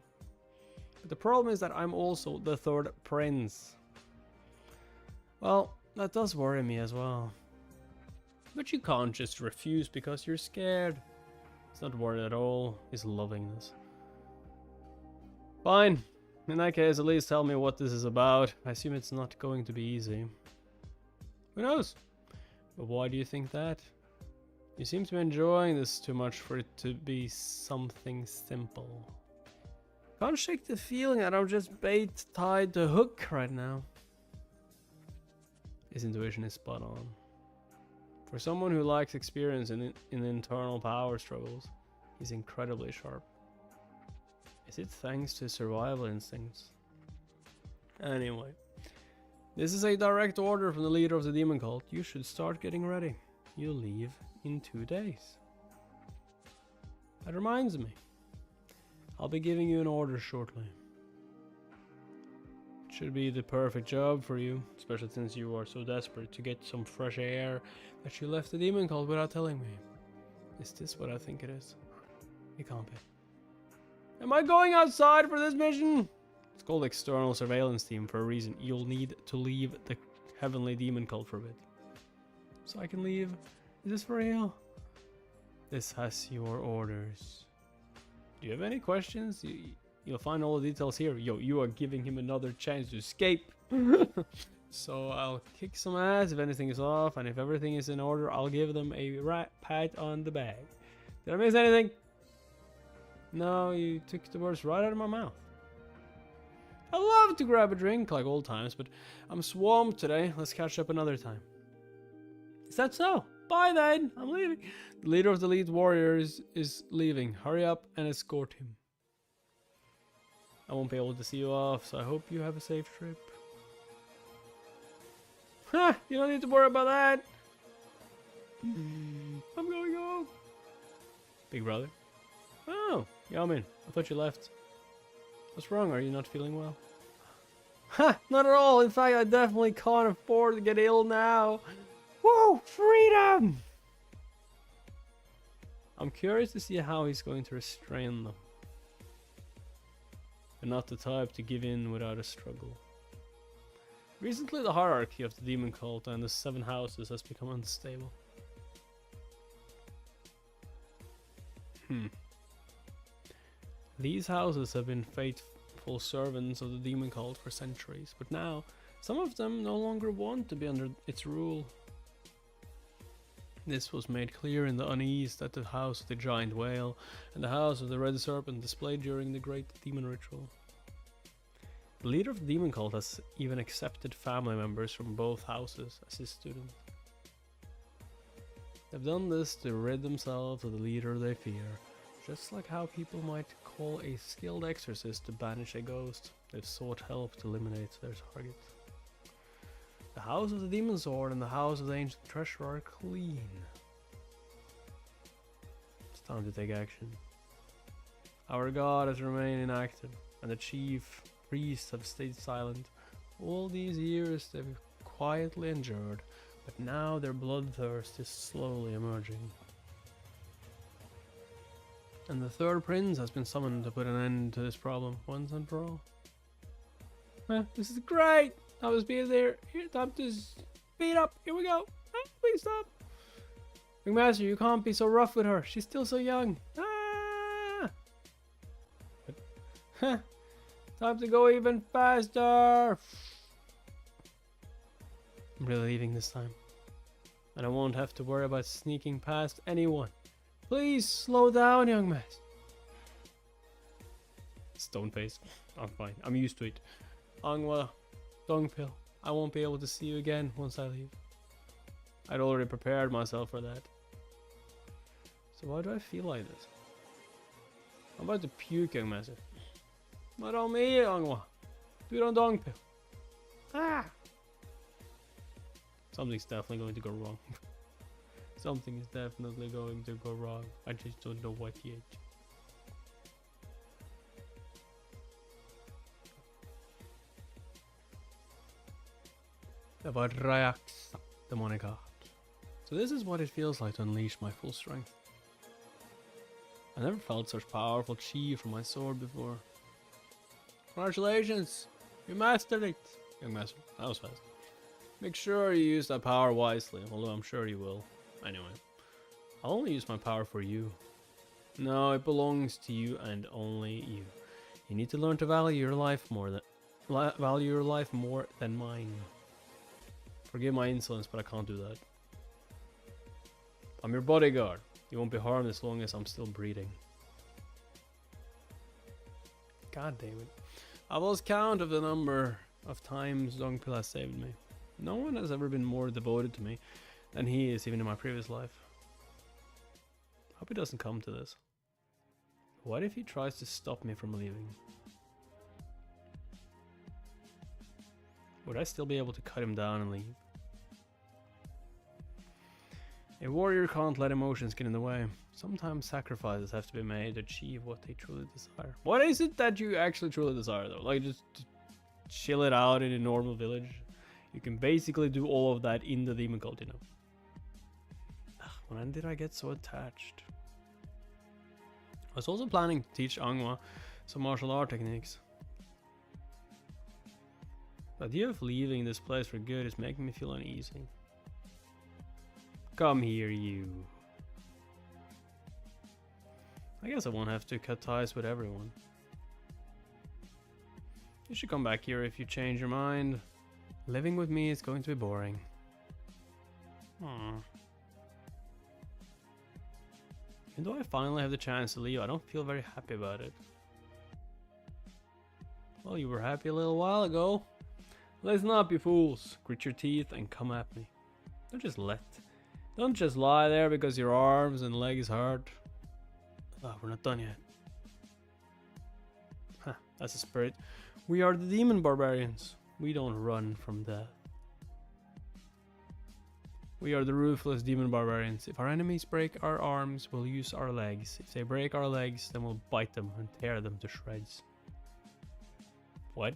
But the problem is that I'm also the 3rd prince. Well, that does worry me as well. But you can't just refuse because you're scared. He's not worried at all. He's loving this. Fine. In that case, at least tell me what this is about. I assume it's not going to be easy. Who knows? But why do you think that? You seem to be enjoying this too much for it to be something simple. Can't shake the feeling that I'm just bait tied to a hook right now. His intuition is spot on. For someone who lacks experience in internal power struggles, he's incredibly sharp. Is it thanks to survival instincts? Anyway, this is a direct order from the leader of the demon cult. You should start getting ready. You'll leave in 2 days. That reminds me. I'll be giving you an order shortly. It should be the perfect job for you, especially since you are so desperate to get some fresh air that you left the demon cult without telling me. Is this what I think it is? It can't be. Am I going outside for this mission? It's called external surveillance team for a reason. You'll need to leave the heavenly demon cult for a bit. So I can leave? Is this for real? This has your orders. Do you have any questions? You'll find all the details here. Yo, you are giving him another chance to escape. So I'll kick some ass if anything is off, and if everything is in order, I'll give them a pat on the back. Did I miss anything? No, you took the words right out of my mouth. I love to grab a drink like old times, but I'm swamped today. Let's catch up another time. Is that so? Bye then, I'm leaving. The leader of the lead warriors is leaving. Hurry up and escort him. I won't be able to see you off, so I hope you have a safe trip. Ha! You don't need to worry about that. I'm going home. Big brother. Oh, Yamin, I thought you left. What's wrong? Are you not feeling well? Ha! Not at all. In fact, I definitely can't afford to get ill now. Whoa! Freedom! I'm curious to see how he's going to restrain them. They're not the type to give in without a struggle. Recently, the hierarchy of the demon cult and the 7 houses has become unstable. These houses have been faithful servants of the demon cult for centuries, but now some of them no longer want to be under its rule. This was made clear in the unease that the house of the giant whale and the house of the red serpent displayed during the great demon ritual. The leader of the demon cult has even accepted family members from both houses as his students. They've done this to rid themselves of the leader they fear, just like how people might call a skilled exorcist to banish a ghost. They've sought help to eliminate their target. The house of the demon sword and the house of the ancient treasure are clean. It's time to take action. Our god has remained inactive, and the chief priests have stayed silent. All these years they've quietly endured, but now their bloodthirst is slowly emerging. And the third prince has been summoned to put an end to this problem once and for all. This is great! I was being there. Here, time to speed up. Here we go. Please stop. McMaster, you can't be so rough with her. She's still so young. Time to go even faster. I'm really leaving this time. And I won't have to worry about sneaking past anyone. Please slow down, young man. Stone face. I'm fine. I'm used to it. Angwa. Dongpil, I won't be able to see you again once I leave. I'd already prepared myself for that. So why do I feel like this? I'm about to puke, young master. Not on me, Angwa. Do it on Dongpil. Something's definitely going to go wrong. Something is definitely going to go wrong. I just don't know what yet. The Vadrayax demonic art. So this is what it feels like to unleash my full strength. I never felt such powerful chi from my sword before. Congratulations! You mastered it! Young master, that was fast. Make sure you use that power wisely, although I'm sure you will. Anyway, I'll only use my power for you. No, it belongs to you and only you. You need to learn to value your life more than mine. Forgive my insolence, but I can't do that. I'm your bodyguard. You won't be harmed as long as I'm still breathing. God damn it. I've lost count of the number of times Dongpil has saved me. No one has ever been more devoted to me than he is, even in my previous life. Hope it doesn't come to this. What if he tries to stop me from leaving? Would I still be able to cut him down and leave? A warrior can't let emotions get in the way. Sometimes sacrifices have to be made to achieve what they truly desire. What is it that you actually truly desire though? Like just chill it out in a normal village? You can basically do all of that in the demon cult, you know. When did I get so attached? I was also planning to teach Angwa some martial art techniques. The idea of leaving this place for good is making me feel uneasy. Come here, you. I guess I won't have to cut ties with everyone. You should come back here if you change your mind. Living with me is going to be boring. Aww. Even though I finally have the chance to leave, I don't feel very happy about it. Well, you were happy a little while ago. Let's not be fools. Grit your teeth and come at me. Don't just let Don't just lie there because your arms and legs hurt. Oh, we're not done yet. Huh, that's a spirit. We are the demon barbarians. We don't run from death. We are the ruthless demon barbarians. If our enemies break our arms, we'll use our legs. If they break our legs, then we'll bite them and tear them to shreds. What?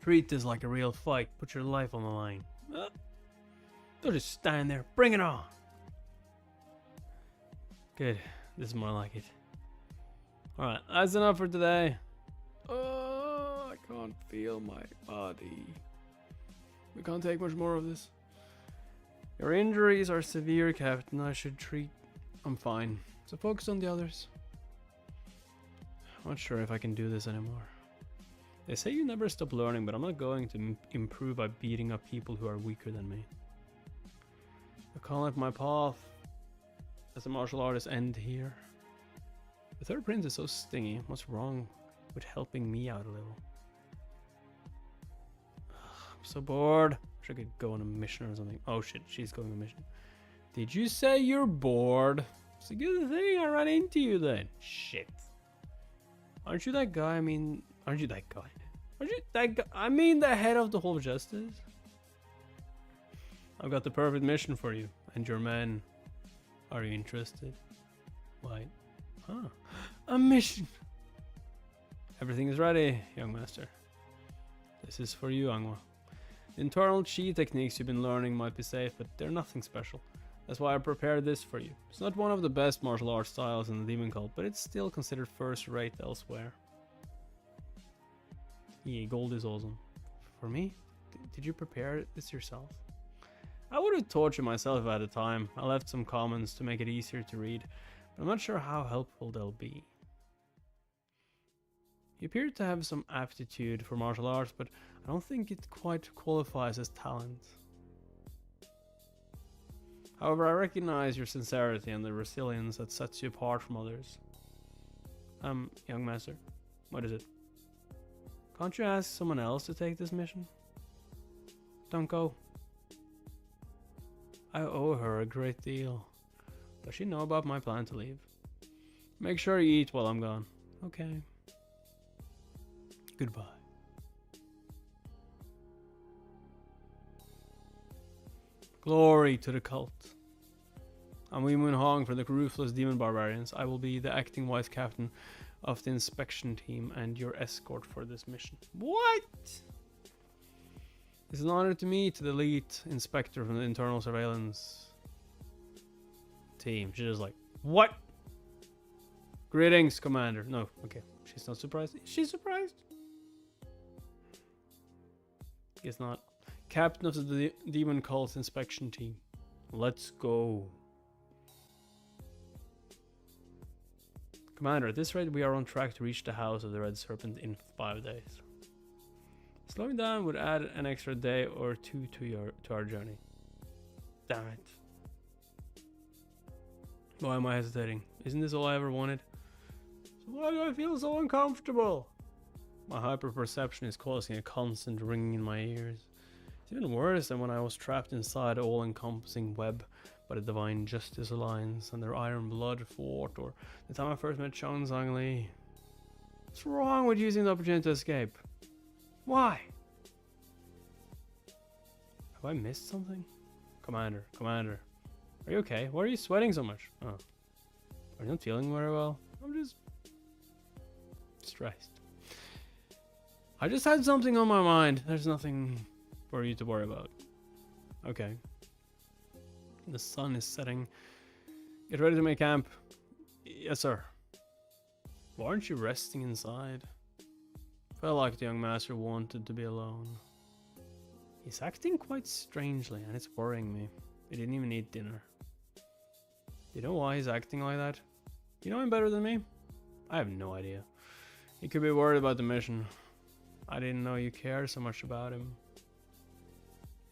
Treat this like a real fight. Put your life on the line. Don't just stand there. Bring it on. Good. This is more like it. Alright, that's enough for today. Oh, I can't feel my body. We can't take much more of this. Your injuries are severe, Captain. I should treat... I'm fine. So focus on the others. I'm not sure if I can do this anymore. They say you never stop learning, but I'm not going to improve by beating up people who are weaker than me. I can't let my path as a martial artist end here. The third prince is so stingy. What's wrong with helping me out a little? I'm so bored. Wish I could go on a mission or something. Oh shit, she's going on a mission. Did you say you're bored? It's a good thing I ran into you then. Shit. Aren't you that guy? I mean, aren't you that guy? Aren't you that guy? I mean the head of the whole justice. I've got the perfect mission for you and your men. Are you interested? Why? Huh. A mission. Everything is ready, young master. This is for you, Angwa. The internal chi techniques you've been learning might be safe, but they're nothing special. That's why I prepared this for you. It's not one of the best martial arts styles in the demon cult, but it's still considered first rate elsewhere. Yeah, gold is awesome. For me? Did you prepare this yourself? I would have taught you myself at the time. I left some comments to make it easier to read, but I'm not sure how helpful they'll be. You appear to have some aptitude for martial arts, but I don't think it quite qualifies as talent. However, I recognize your sincerity and the resilience that sets you apart from others. Young master, what is it? Can't you ask someone else to take this mission? Don't go. I owe her a great deal. Does she know about my plan to leave? Make sure you eat while I'm gone. Okay. Goodbye. Glory to the cult. I'm Wee Moon Hong for the ruthless demon barbarians. I will be the acting vice captain of the inspection team and your escort for this mission. What? It's an honor to meet the lead inspector from the internal surveillance team. She's just like, what? Greetings, Commander. No, okay. She's not surprised. Is she surprised? Guess not. Captain of the demon cult inspection team. Let's go. Commander, at this rate we are on track to reach the house of the Red Serpent in 5 days. Slowing down would add an extra day or two to our journey. Damn it. Why am I hesitating? Isn't this all I ever wanted? So why do I feel so uncomfortable? My hyperperception is causing a constant ringing in my ears. It's even worse than when I was trapped inside an all-encompassing web by the Divine Justice Alliance and their Iron Blood Fort, or the time I first met Chong Zhang Li. What's wrong with using the opportunity to escape? Why? Have I missed something? Commander, are you okay? Why are you sweating so much? Oh, are you not feeling very well? I'm just stressed. I just had something on my mind. There's nothing for you to worry about. Okay. The sun is setting. Get ready to make camp. Yes, sir. Why aren't you resting inside? Felt like the young master wanted to be alone. He's acting quite strangely and it's worrying me. He didn't even eat dinner. You know why he's acting like that? You know him better than me? I have no idea. He could be worried about the mission. I didn't know you cared so much about him.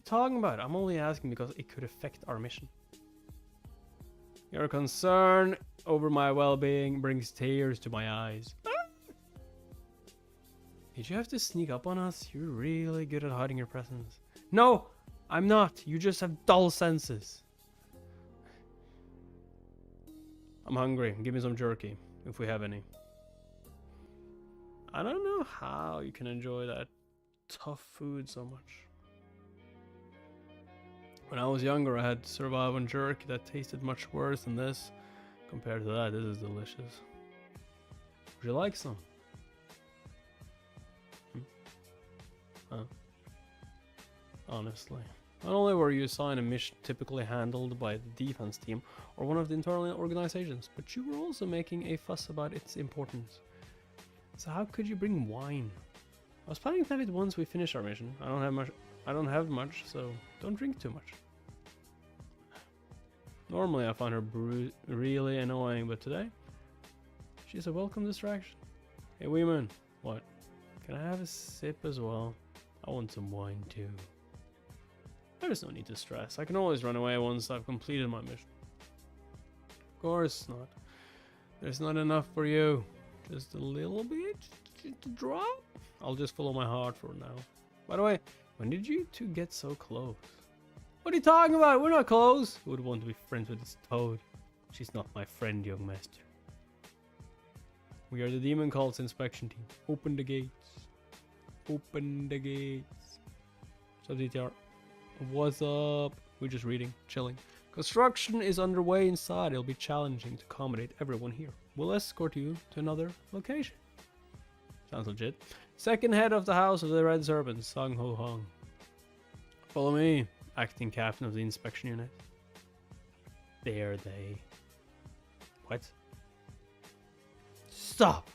Talking about it. I'm only asking because it could affect our mission. Your concern over my well-being brings tears to my eyes. Did you have to sneak up on us? You're really good at hiding your presence. No! I'm not. You just have dull senses. I'm hungry. Give me some jerky, if we have any. I don't know how you can enjoy that tough food so much. When I was younger, I had to survive on jerky that tasted much worse than this. Compared to that, this is delicious. Would you like some? Huh? Honestly. Not only were you assigned a mission typically handled by the defense team or one of the internal organizations, but you were also making a fuss about its importance. So how could you bring wine? I was planning to have it once we finish our mission. I don't have much, so don't drink too much. Normally I find her really annoying, but today she's a welcome distraction. Hey Weeman, what? Can I have a sip as well? I want some wine too. There's no need to stress. I can always run away once I've completed my mission. Of course not. There's not enough for you. Just a little bit to drop. I'll just follow my heart for now. By the way, when did you two get so close? What are you talking about? We're not close. Who would want to be friends with this toad? She's not my friend, young master. We are the Demon Cult's inspection team. Open the gates. Open the gates. So DTR. What's up? We're just reading, chilling. Construction is underway inside. It'll be challenging to accommodate everyone here. We'll escort you to another location. Sounds legit. Second head of the House of the Red Serpent, Sung Ho Hong. Follow me, acting captain of the inspection unit. There they. What? Stop!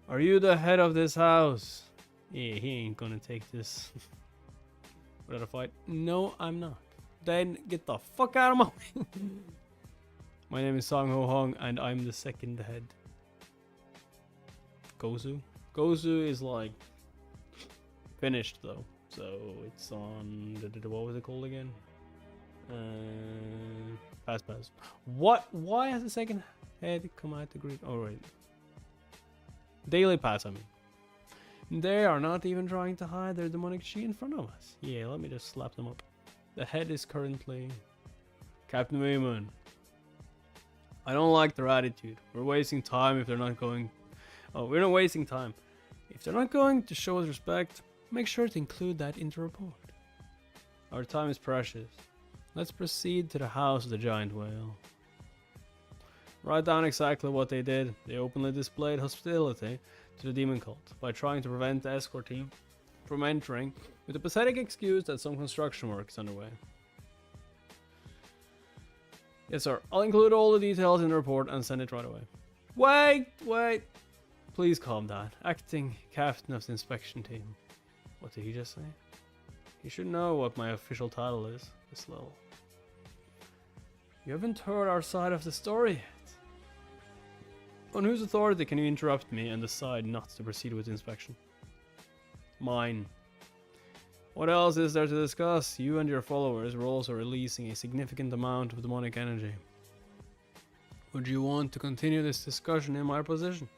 Are you the head of this house? Yeah, he ain't gonna take this. Without a fight? No, I'm not. Then get the fuck out of my way. My name is Song Ho Hong and I'm the second head. Gozu? Gozu is like finished though. So it's on what was it called again? Pass. What? Why has the second head come out to greet? Oh right. Daily pass, I mean. They are not even trying to hide their demonic chi in front of us. Yeah, let me just slap them up. The head is currently Captain Wayman. I don't like their attitude. We're wasting time if they're not going. Oh, we're not wasting time. If they're not going to show us respect, make sure to include that in the report. Our time is precious. Let's proceed to the house of the giant whale. Write down exactly what they did. They openly displayed hostility to the demon cult by trying to prevent the escort team from entering with the pathetic excuse that some construction work is underway. Yes, sir. I'll include all the details in the report and send it right away. Wait! Please calm down. Acting captain of the inspection team. What did he just say? You should know what my official title is. This little. You haven't heard our side of the story yet. On whose authority can you interrupt me and decide not to proceed with the inspection? Mine. What else is there to discuss? You and your followers were also releasing a significant amount of demonic energy. Would you want to continue this discussion in my position?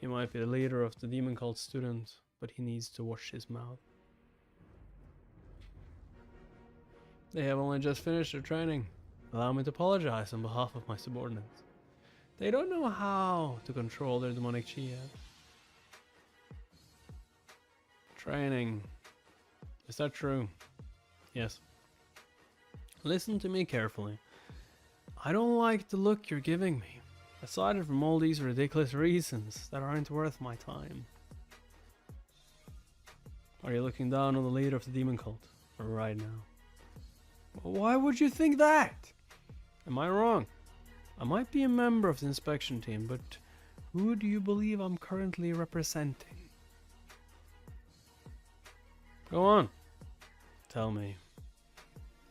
He might be the leader of the demon cult student, but he needs to watch his mouth. They have only just finished their training. Allow me to apologize on behalf of my subordinates. They don't know how to control their demonic chi yet. Training. Is that true? Yes. Listen to me carefully. I don't like the look you're giving me. Aside from all these ridiculous reasons that aren't worth my time. Are you looking down on the leader of the demon cult? Right now. Why would you think that? Am I wrong? I might be a member of the inspection team, but who do you believe I'm currently representing? Go on. Tell me.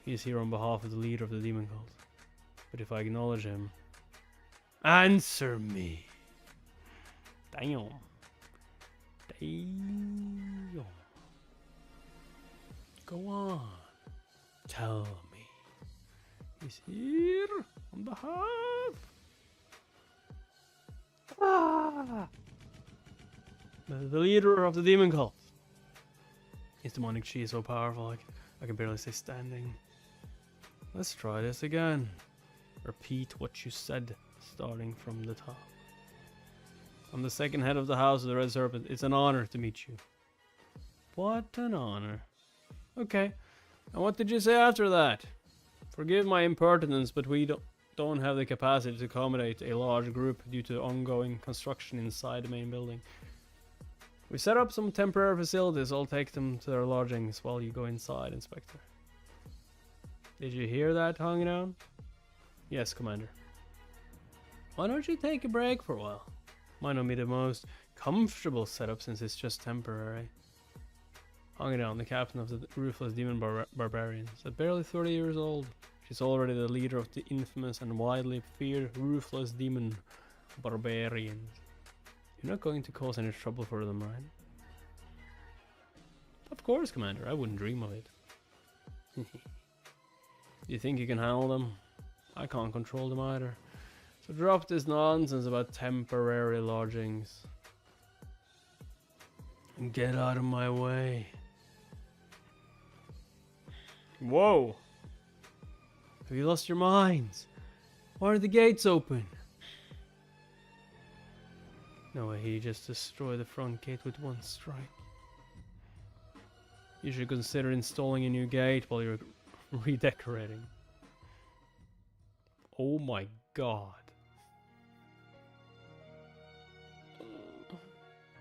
He's here on behalf of the leader of the demon cult. But if I acknowledge him... Answer me! Damn. Go on. Tell me. He's here on behalf... the leader of the demon cult. His demonic chi is so powerful, I can barely stay standing. Let's try this again. Repeat what you said, starting from the top. I'm the second head of the House of the Red Serpent. It's an honor to meet you. What an honor. Okay, and what did you say after that? Forgive my impertinence, but we don't have the capacity to accommodate a large group due to ongoing construction inside the main building. We set up some temporary facilities. I'll take them to their lodgings while you go inside, Inspector. Did you hear that, hanging out? Yes, Commander. Why don't you take a break for a while? Might not be the most comfortable setup since it's just temporary. Hanging down, the captain of the ruthless demon barbarians, at barely 30 years old. She's already the leader of the infamous and widely feared ruthless demon barbarians. You're not going to cause any trouble for them, right? Of course, Commander. I wouldn't dream of it. You think you can handle them? I can't control them either. So drop this nonsense about temporary lodgings. And get out of my way. Whoa! Have you lost your minds? Why are the gates open? No way, he just destroyed the front gate with one strike. You should consider installing a new gate while you're redecorating. Oh my god.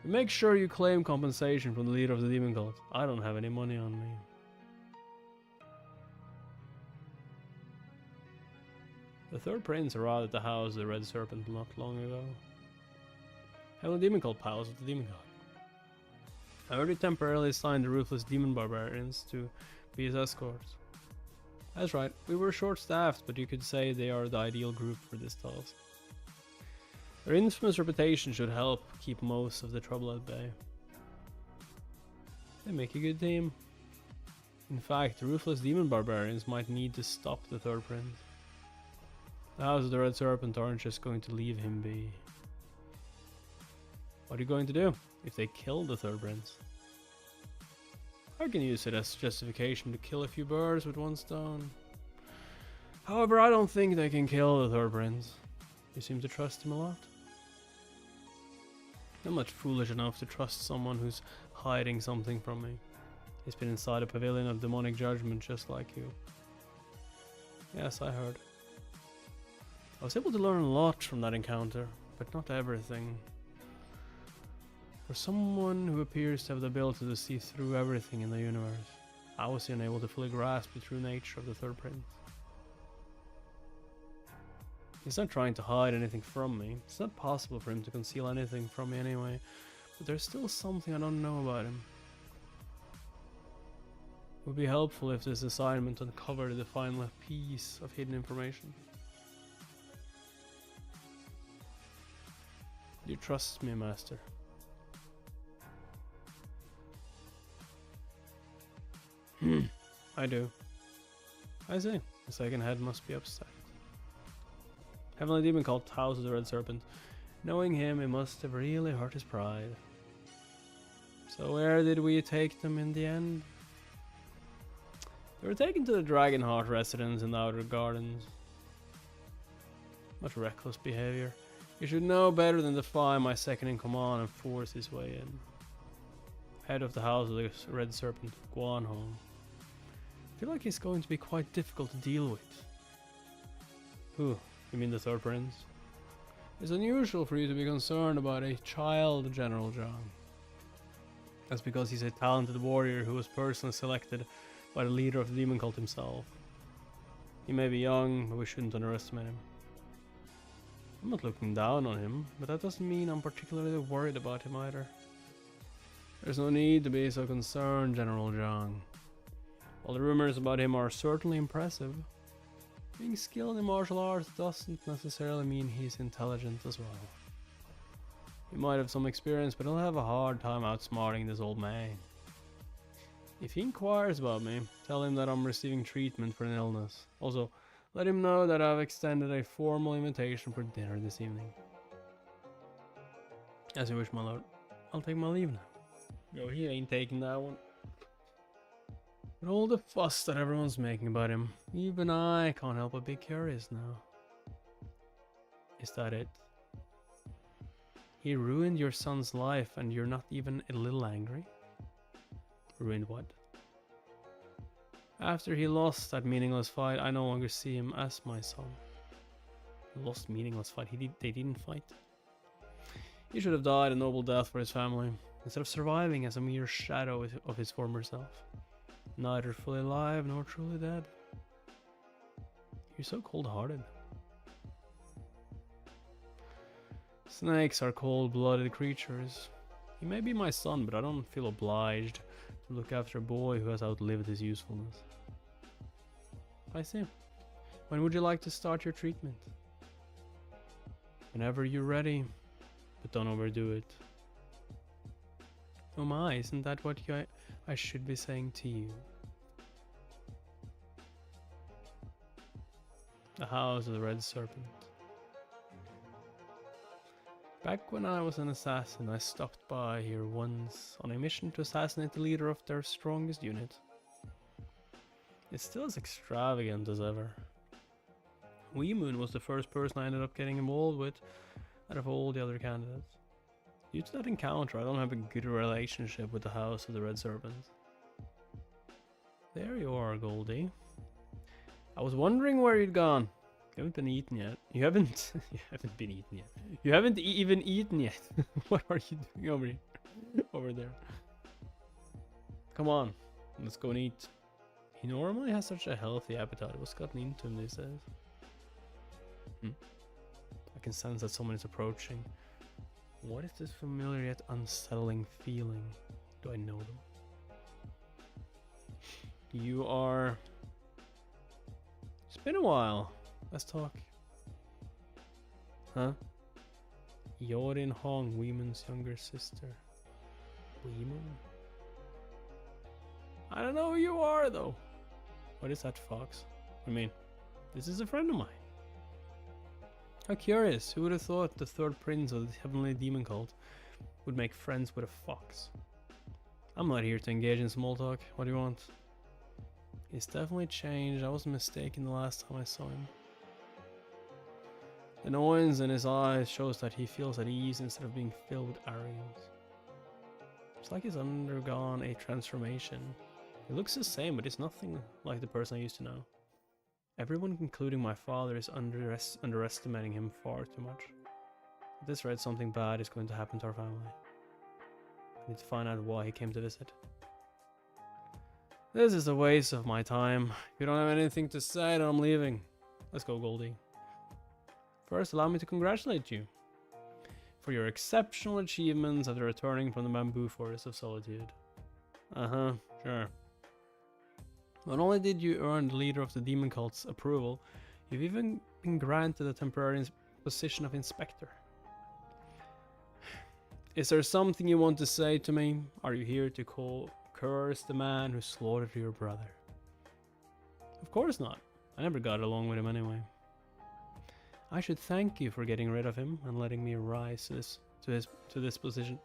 Make sure you claim compensation from the leader of the demon cult. I don't have any money on me. The third prince arrived at the house of the Red Serpent not long ago. Having the demon cult pals with the demon god. I already temporarily assigned the ruthless demon barbarians to be his escorts. That's right, we were short-staffed, but you could say they are the ideal group for this task. Their infamous reputation should help keep most of the trouble at bay. They make a good team. In fact, the ruthless demon barbarians might need to stop the third prince. The House of the Red Serpent aren't just going to leave him be. What are you going to do if they kill the third prince? I can use it as justification to kill a few birds with one stone. However, I don't think they can kill the third prince. You seem to trust him a lot. I'm not foolish enough to trust someone who's hiding something from me. He's been inside a pavilion of demonic judgment just like you. Yes, I heard. I was able to learn a lot from that encounter, but not everything. For someone who appears to have the ability to see through everything in the universe, I was unable to fully grasp the true nature of the third prince. He's not trying to hide anything from me. It's not possible for him to conceal anything from me anyway, but there's still something I don't know about him. It would be helpful if this assignment uncovered the final piece of hidden information. Do you trust me, Master? I do. I see. The second head must be upset. Heavenly demon called House of the Red Serpent. Knowing him, it must have really hurt his pride. So where did we take them in the end? They were taken to the Dragonheart residence in the Outer Gardens. Much reckless behavior. You should know better than defy my second in command and force his way in. Head of the House of the Red Serpent, Guanhong. I feel like he's going to be quite difficult to deal with. Who? You mean the third prince? It's unusual for you to be concerned about a child, General Zhang. That's because he's a talented warrior who was personally selected by the leader of the demon cult himself. He may be young, but we shouldn't underestimate him. I'm not looking down on him, but that doesn't mean I'm particularly worried about him either. There's no need to be so concerned, General Zhang. While the rumors about him are certainly impressive, being skilled in martial arts doesn't necessarily mean he's intelligent as well. He might have some experience, but he'll have a hard time outsmarting this old man. If he inquires about me, tell him that I'm receiving treatment for an illness. Also, let him know that I've extended a formal invitation for dinner this evening. As you wish, my lord. I'll take my leave now. No, he ain't taking that one. With all the fuss that everyone's making about him, even I can't help but be curious now. Is that it? He ruined your son's life and you're not even a little angry? Ruined what? After he lost that meaningless fight, I no longer see him as my son. Lost meaningless fight? They didn't fight. He should have died a noble death for his family, instead of surviving as a mere shadow of his former self. Neither fully alive nor truly dead. You're so cold-hearted. Snakes are cold-blooded creatures. He may be my son, but I don't feel obliged to look after a boy who has outlived his usefulness. I see. When would you like to start your treatment? Whenever you're ready, but don't overdo it. Oh my, isn't that what I should be saying to you? The House of the Red Serpent. Back when I was an assassin, I stopped by here once on a mission to assassinate the leader of their strongest unit. It's still as extravagant as ever. Weemoon was the first person I ended up getting involved with out of all the other candidates. Due to that encounter, I don't have a good relationship with the House of the Red Serpent. There you are, Goldie. I was wondering where you'd gone. You haven't been eaten yet. You haven't been eaten yet. You haven't even eaten yet. What are you doing over here? Over there. Come on, let's go and eat. He normally has such a healthy appetite. What's gotten into him these days? I can sense that someone is approaching. What is this familiar yet unsettling feeling? Do I know them? You are... It's been a while. Let's talk. Huh? Yorin Hong, Weemoon's younger sister. Weemoon? I don't know who you are, though. What is that, Fox? I mean, this is a friend of mine. How curious. Who would have thought the third prince of the heavenly demon cult would make friends with a fox? I'm not here to engage in small talk. What do you want? He's definitely changed. I wasn't mistaken the last time I saw him. The annoyance in his eyes shows that he feels at ease instead of being filled with arrogance. It's like he's undergone a transformation. He looks the same, but he's nothing like the person I used to know. Everyone, including my father, is underestimating him far too much. At this rate, something bad is going to happen to our family. I need to find out why he came to visit. This is a waste of my time. If you don't have anything to say, then I'm leaving. Let's go, Goldie. First, allow me to congratulate you for your exceptional achievements after returning from the bamboo forest of solitude. Sure. Not only did you earn the leader of the demon cult's approval, you've even been granted a temporary position of inspector. Is there something you want to say to me? Are you here to curse the man who slaughtered your brother? Of course not. I never got along with him anyway. I should thank you for getting rid of him and letting me rise to this position.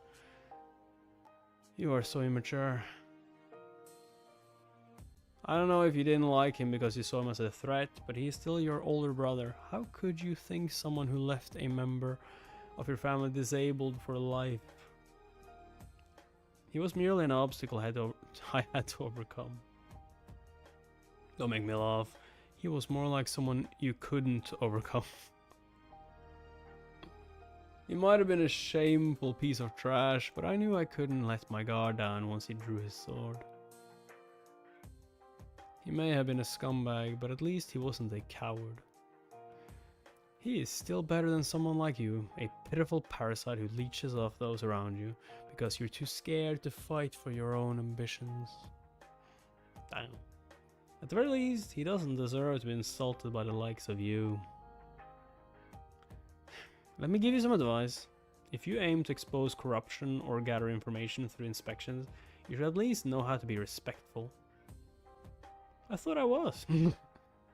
You are so immature. I don't know if you didn't like him because you saw him as a threat, but he's still your older brother. How could you think someone who left a member of your family disabled for life? He was merely an obstacle I had to overcome. Don't make me laugh. He was more like someone you couldn't overcome. He might have been a shameful piece of trash, but I knew I couldn't let my guard down once he drew his sword. He may have been a scumbag, but at least he wasn't a coward. He is still better than someone like you, a pitiful parasite who leeches off those around you because you're too scared to fight for your own ambitions. Damn. At the very least, he doesn't deserve to be insulted by the likes of you. Let me give you some advice. If you aim to expose corruption or gather information through inspections, you should at least know how to be respectful. I thought I was.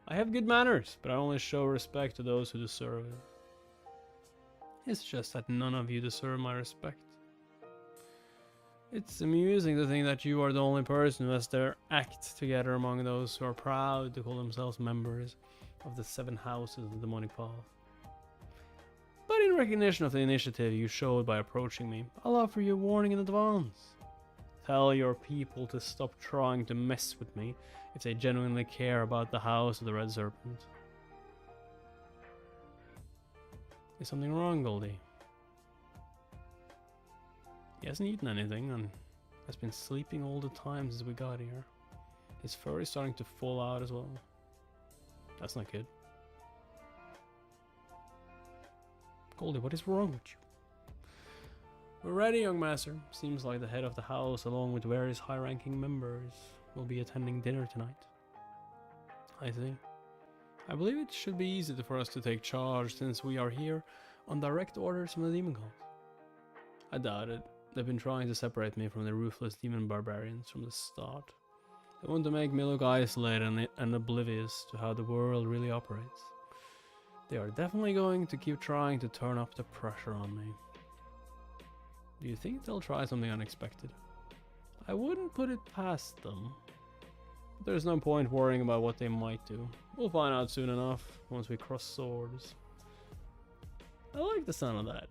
I have good manners, but I only show respect to those who deserve it. It's just that none of you deserve my respect. It's amusing to think that you are the only person who has their act together among those who are proud to call themselves members of the 7 houses of the demonic path. But in recognition of the initiative you showed by approaching me, I'll offer you a warning in advance. Tell your people to stop trying to mess with me if they genuinely care about the house of the Red Serpent. Is something wrong, Goldie? He hasn't eaten anything and has been sleeping all the time since we got here. His fur is starting to fall out as well. That's not good. Goldie, what is wrong with you? We're ready, young master. Seems like the head of the house, along with various high-ranking members, will be attending dinner tonight. I see. I believe it should be easy for us to take charge, since we are here on direct orders from the demon cult. I doubt it. They've been trying to separate me from the ruthless demon barbarians from the start. They want to make me look isolated and oblivious to how the world really operates. They are definitely going to keep trying to turn up the pressure on me. Do you think they'll try something unexpected? I wouldn't put it past them. But there's no point worrying about what they might do. We'll find out soon enough, once we cross swords. I like the sound of that.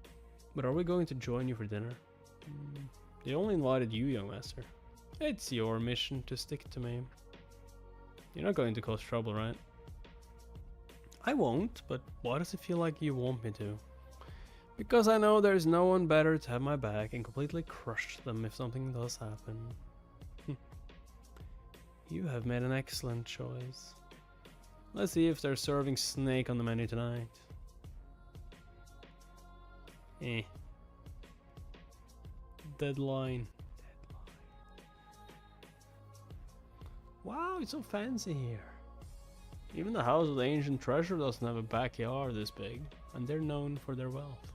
But are we going to join you for dinner? They only invited you, young master. It's your mission to stick to me. You're not going to cause trouble, right? I won't, but why does it feel like you want me to? Because I know there's no one better to have my back and completely crush them if something does happen. You have made an excellent choice. Let's see if they're serving snake on the menu tonight. Deadline. Wow, it's so fancy here. Even the House of the Ancient Treasure doesn't have a backyard this big, and they're known for their wealth.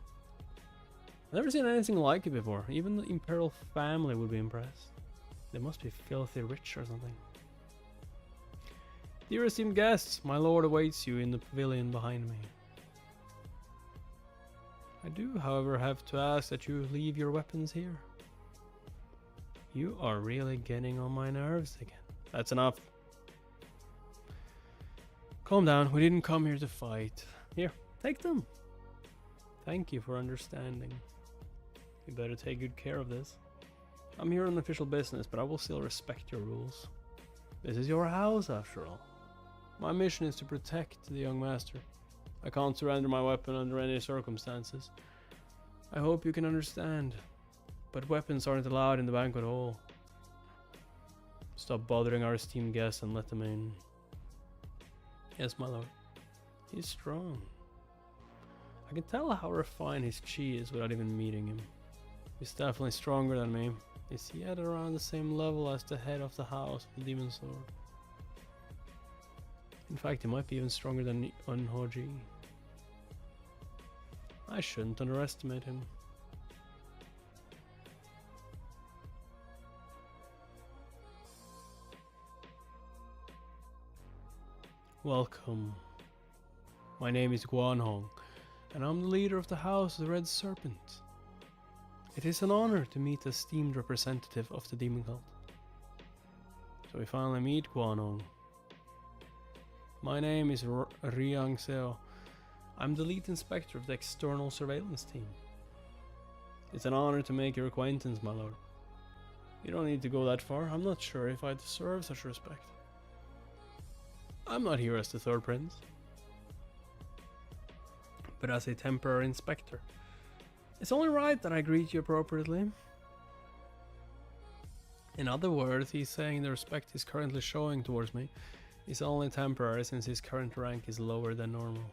I've never seen anything like it before. Even the imperial family would be impressed. They must be filthy rich or something. Dear esteemed guests, my lord awaits you in the pavilion behind me. I do, however, have to ask that you leave your weapons here. You are really getting on my nerves again. That's enough. Calm down, we didn't come here to fight. Here, take them. Thank you for understanding. You better take good care of this. I'm here on official business, but I will still respect your rules. This is your house, after all. My mission is to protect the young master. I can't surrender my weapon under any circumstances. I hope you can understand. But weapons aren't allowed in the banquet hall. Stop bothering our esteemed guests and let them in. Yes, my lord. He's strong. I can tell how refined his chi is without even meeting him. He's definitely stronger than me. Is he at around the same level as the head of the house of the demon sword? In fact, he might be even stronger than Unhoji. I shouldn't underestimate him. Welcome. My name is Guanhong, and I'm the leader of the House of the Red Serpent. It is an honor to meet the esteemed representative of the demon cult. So we finally meet, Guanhong. My name is Riang Seo. I'm the lead inspector of the external surveillance team. It's an honor to make your acquaintance, my lord. You don't need to go that far. I'm not sure if I deserve such respect. I'm not here as the third prince, but as a temporary inspector. It's only right that I greet you appropriately. In other words, he's saying the respect he's currently showing towards me is only temporary, since his current rank is lower than normal.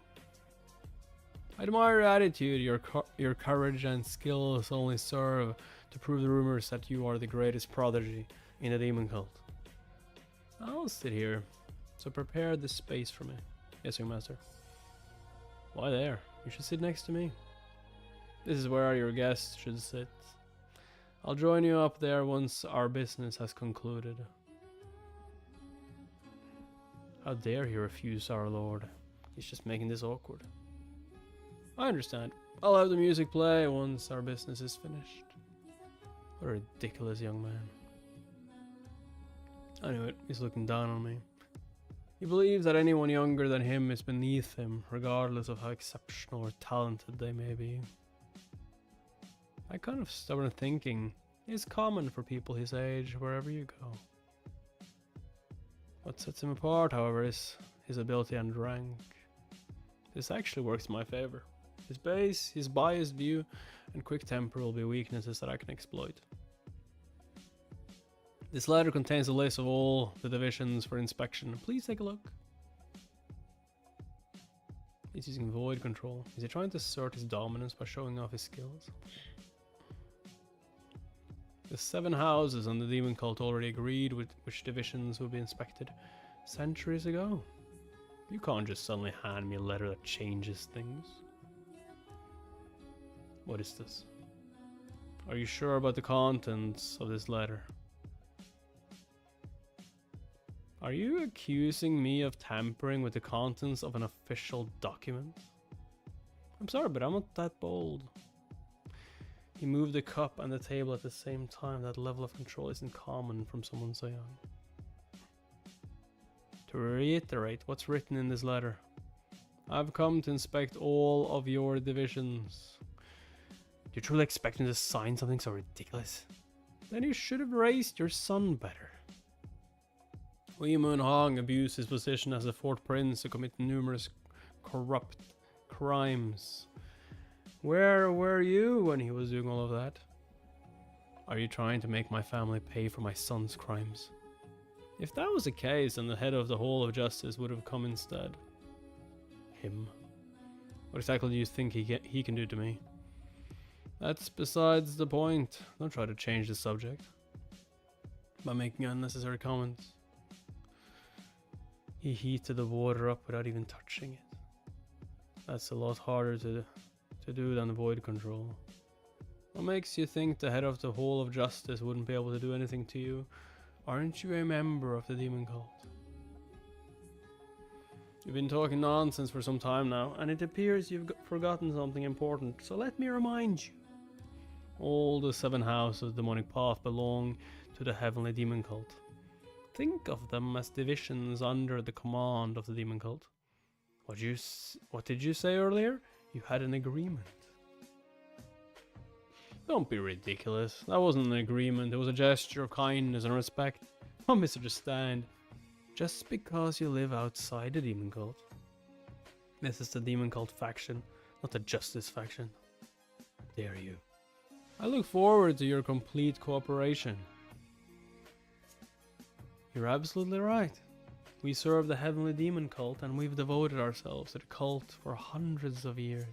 I admire your attitude. Your courage and skills only serve to prove the rumors that you are the greatest prodigy in the demon cult. I'll sit here, so prepare this space for me. Yes, young master. Why there? You should sit next to me. This is where your guests should sit. I'll join you up there once our business has concluded. How dare he refuse our lord? He's just making this awkward. I understand. I'll have the music play once our business is finished. What a ridiculous young man. Anyway, he's looking down on me. He believes that anyone younger than him is beneath him, regardless of how exceptional or talented they may be. That kind of stubborn thinking is common for people his age, wherever you go. What sets him apart, however, is his ability and rank. This actually works in my favor. His base, his biased view, and quick temper will be weaknesses that I can exploit. This letter contains a list of all the divisions for inspection. Please take a look. He's using void control. Is he trying to assert his dominance by showing off his skills? The 7 houses on the demon cult already agreed with which divisions would be inspected centuries ago. You can't just suddenly hand me a letter that changes things. What is this? Are you sure about the contents of this letter? Are you accusing me of tampering with the contents of an official document? I'm sorry, but I'm not that bold. He moved the cup and the table at the same time. That level of control isn't common from someone so young. To reiterate what's written in this letter, I've come to inspect all of your divisions. Do you truly expect me to sign something so ridiculous? Then you should have raised your son better. Weemoon Hong abused his position as a fourth prince to commit numerous corrupt crimes. Where were you when he was doing all of that? Are you trying to make my family pay for my son's crimes? If that was the case, then the head of the Hall of Justice would have come instead. Him? What exactly do you think he can do to me? That's besides the point. Don't try to change the subject by making unnecessary comments. He heated the water up without even touching it. That's a lot harder to do than void control. What makes you think the head of the Hall of Justice wouldn't be able to do anything to you? Aren't you a member of the demon cult? You've been talking nonsense for some time now, and it appears you've forgotten something important, so let me remind you. All the 7 houses of the demonic path belong to the heavenly demon cult. Think of them as divisions under the command of the demon cult. What did you say earlier? You had an agreement. Don't be ridiculous. That wasn't an agreement. It was a gesture of kindness and respect. Don't misunderstand. Just because you live outside the demon cult. This is the demon cult faction, not the justice faction. Dare you. I look forward to your complete cooperation. You're absolutely right. We serve the heavenly demon cult and we've devoted ourselves to the cult for hundreds of years.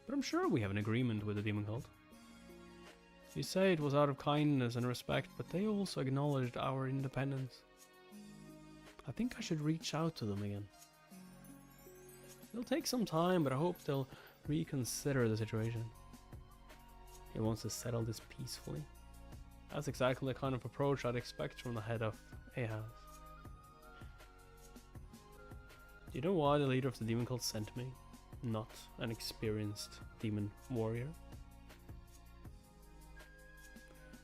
But I'm sure we have an agreement with the demon cult. You say it was out of kindness and respect, but they also acknowledged our independence. I think I should reach out to them again. It'll take some time, but I hope they'll reconsider the situation. He wants to settle this peacefully. That's exactly the kind of approach I'd expect from the head of a house. Do you know why the leader of the demon cult sent me? Not an experienced demon warrior.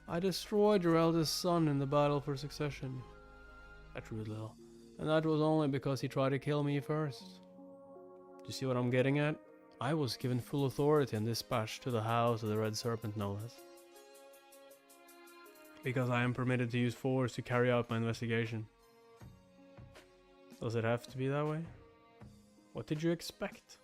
I destroyed your eldest son in the battle for succession. That's rude, Lil. And that was only because he tried to kill me first. Do you see what I'm getting at? I was given full authority and dispatched to the house of the Red Serpent, no less. Because I am permitted to use force to carry out my investigation. Does it have to be that way? What did you expect?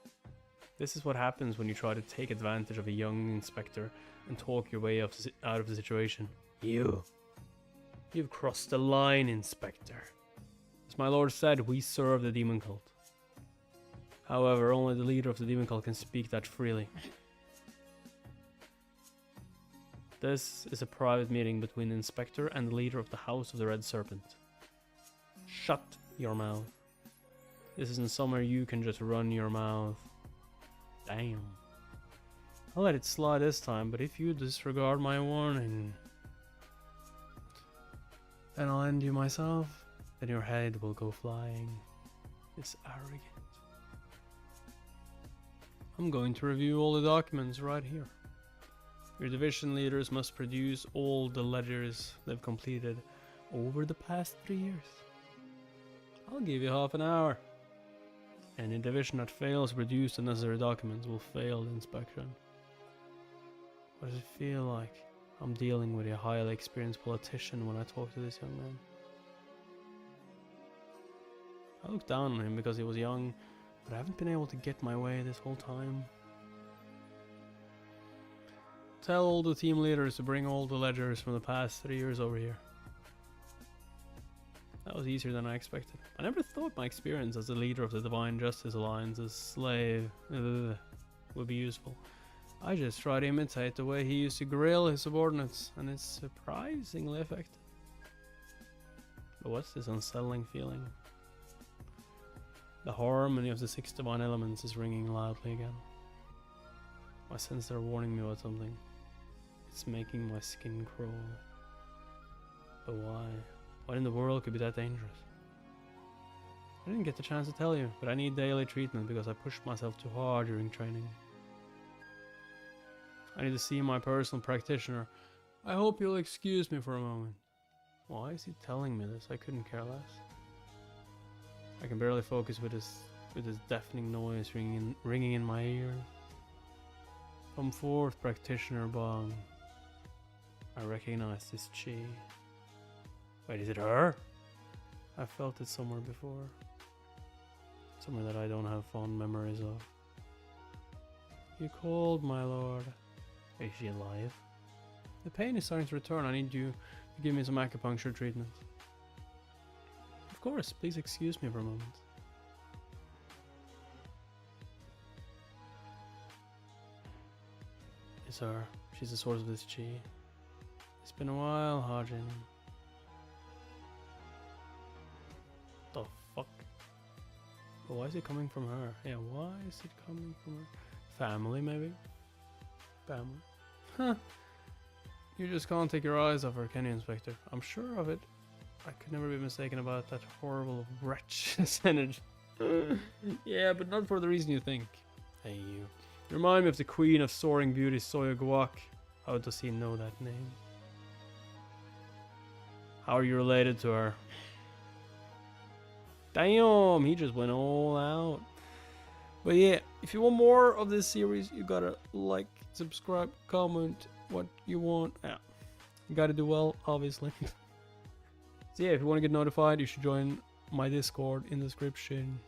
This is what happens when you try to take advantage of a young inspector and talk your way out of the situation. You've crossed the line, Inspector. As my lord said, we serve the demon cult. However, only the leader of the demon cult can speak that freely. This is a private meeting between the inspector and the leader of the House of the Red Serpent. Shut your mouth. This isn't somewhere you can just run your mouth. Damn. I'll let it slide this time, but if you disregard my warning, then I'll end you myself. Then your head will go flying. It's arrogant. I'm going to review all the documents right here. Your division leaders must produce all the ledgers they've completed over the past 3 years. I'll give you half an hour. Any division that fails to produce the necessary documents will fail the inspection. What does it feel like? I'm dealing with a highly experienced politician when I talk to this young man. I looked down on him because he was young, but I haven't been able to get my way this whole time. Tell all the team leaders to bring all the ledgers from the past 3 years over here. That was easier than I expected. I never thought my experience as the leader of the Divine Justice Alliance's slave would be useful. I just tried to imitate the way he used to grill his subordinates, and it's surprisingly effective. But what's this unsettling feeling? The harmony of the 6 divine elements is ringing loudly again. I sense they're warning me about something. It's making my skin crawl. But why? What in the world could be that dangerous? I didn't get the chance to tell you, but I need daily treatment because I pushed myself too hard during training. I need to see my personal practitioner. I hope you'll excuse me for a moment. Why is he telling me this? I couldn't care less. I can barely focus with this deafening noise ringing in my ears. Come forth, practitioner Bong. I recognize this chi. Wait, is it her? I felt it somewhere before. Somewhere that I don't have fond memories of. You called, my lord. Is she alive? The pain is starting to return. I need you to give me some acupuncture treatment. Of course, please excuse me for a moment. It's her. She's the source of this chi. It's been a while, Hajin. The fuck? But why is it coming from her? Yeah, why is it coming from her? Family, maybe? Family. Huh. You just can't take your eyes off her, can you, Inspector? I'm sure of it. I could never be mistaken about that horrible wretch's energy. Yeah, but not for the reason you think. Hey, you. You remind me of the queen of soaring beauty, Soya Guak. How does he know that name? How are you related to her? Damn, he just went all out. But yeah, if you want more of this series, you gotta like, subscribe, comment what you want. Yeah, you gotta do well, obviously. So yeah, if you want to get notified, you should join my Discord in the description.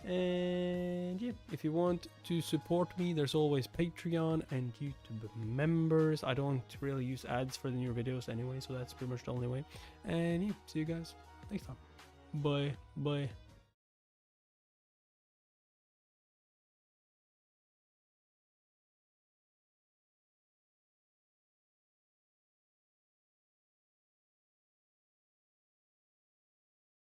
And yeah, if you want to support me, there's always Patreon and YouTube members. I don't really use ads for the new videos anyway, so that's pretty much the only way. And yeah, see you guys next time. Bye.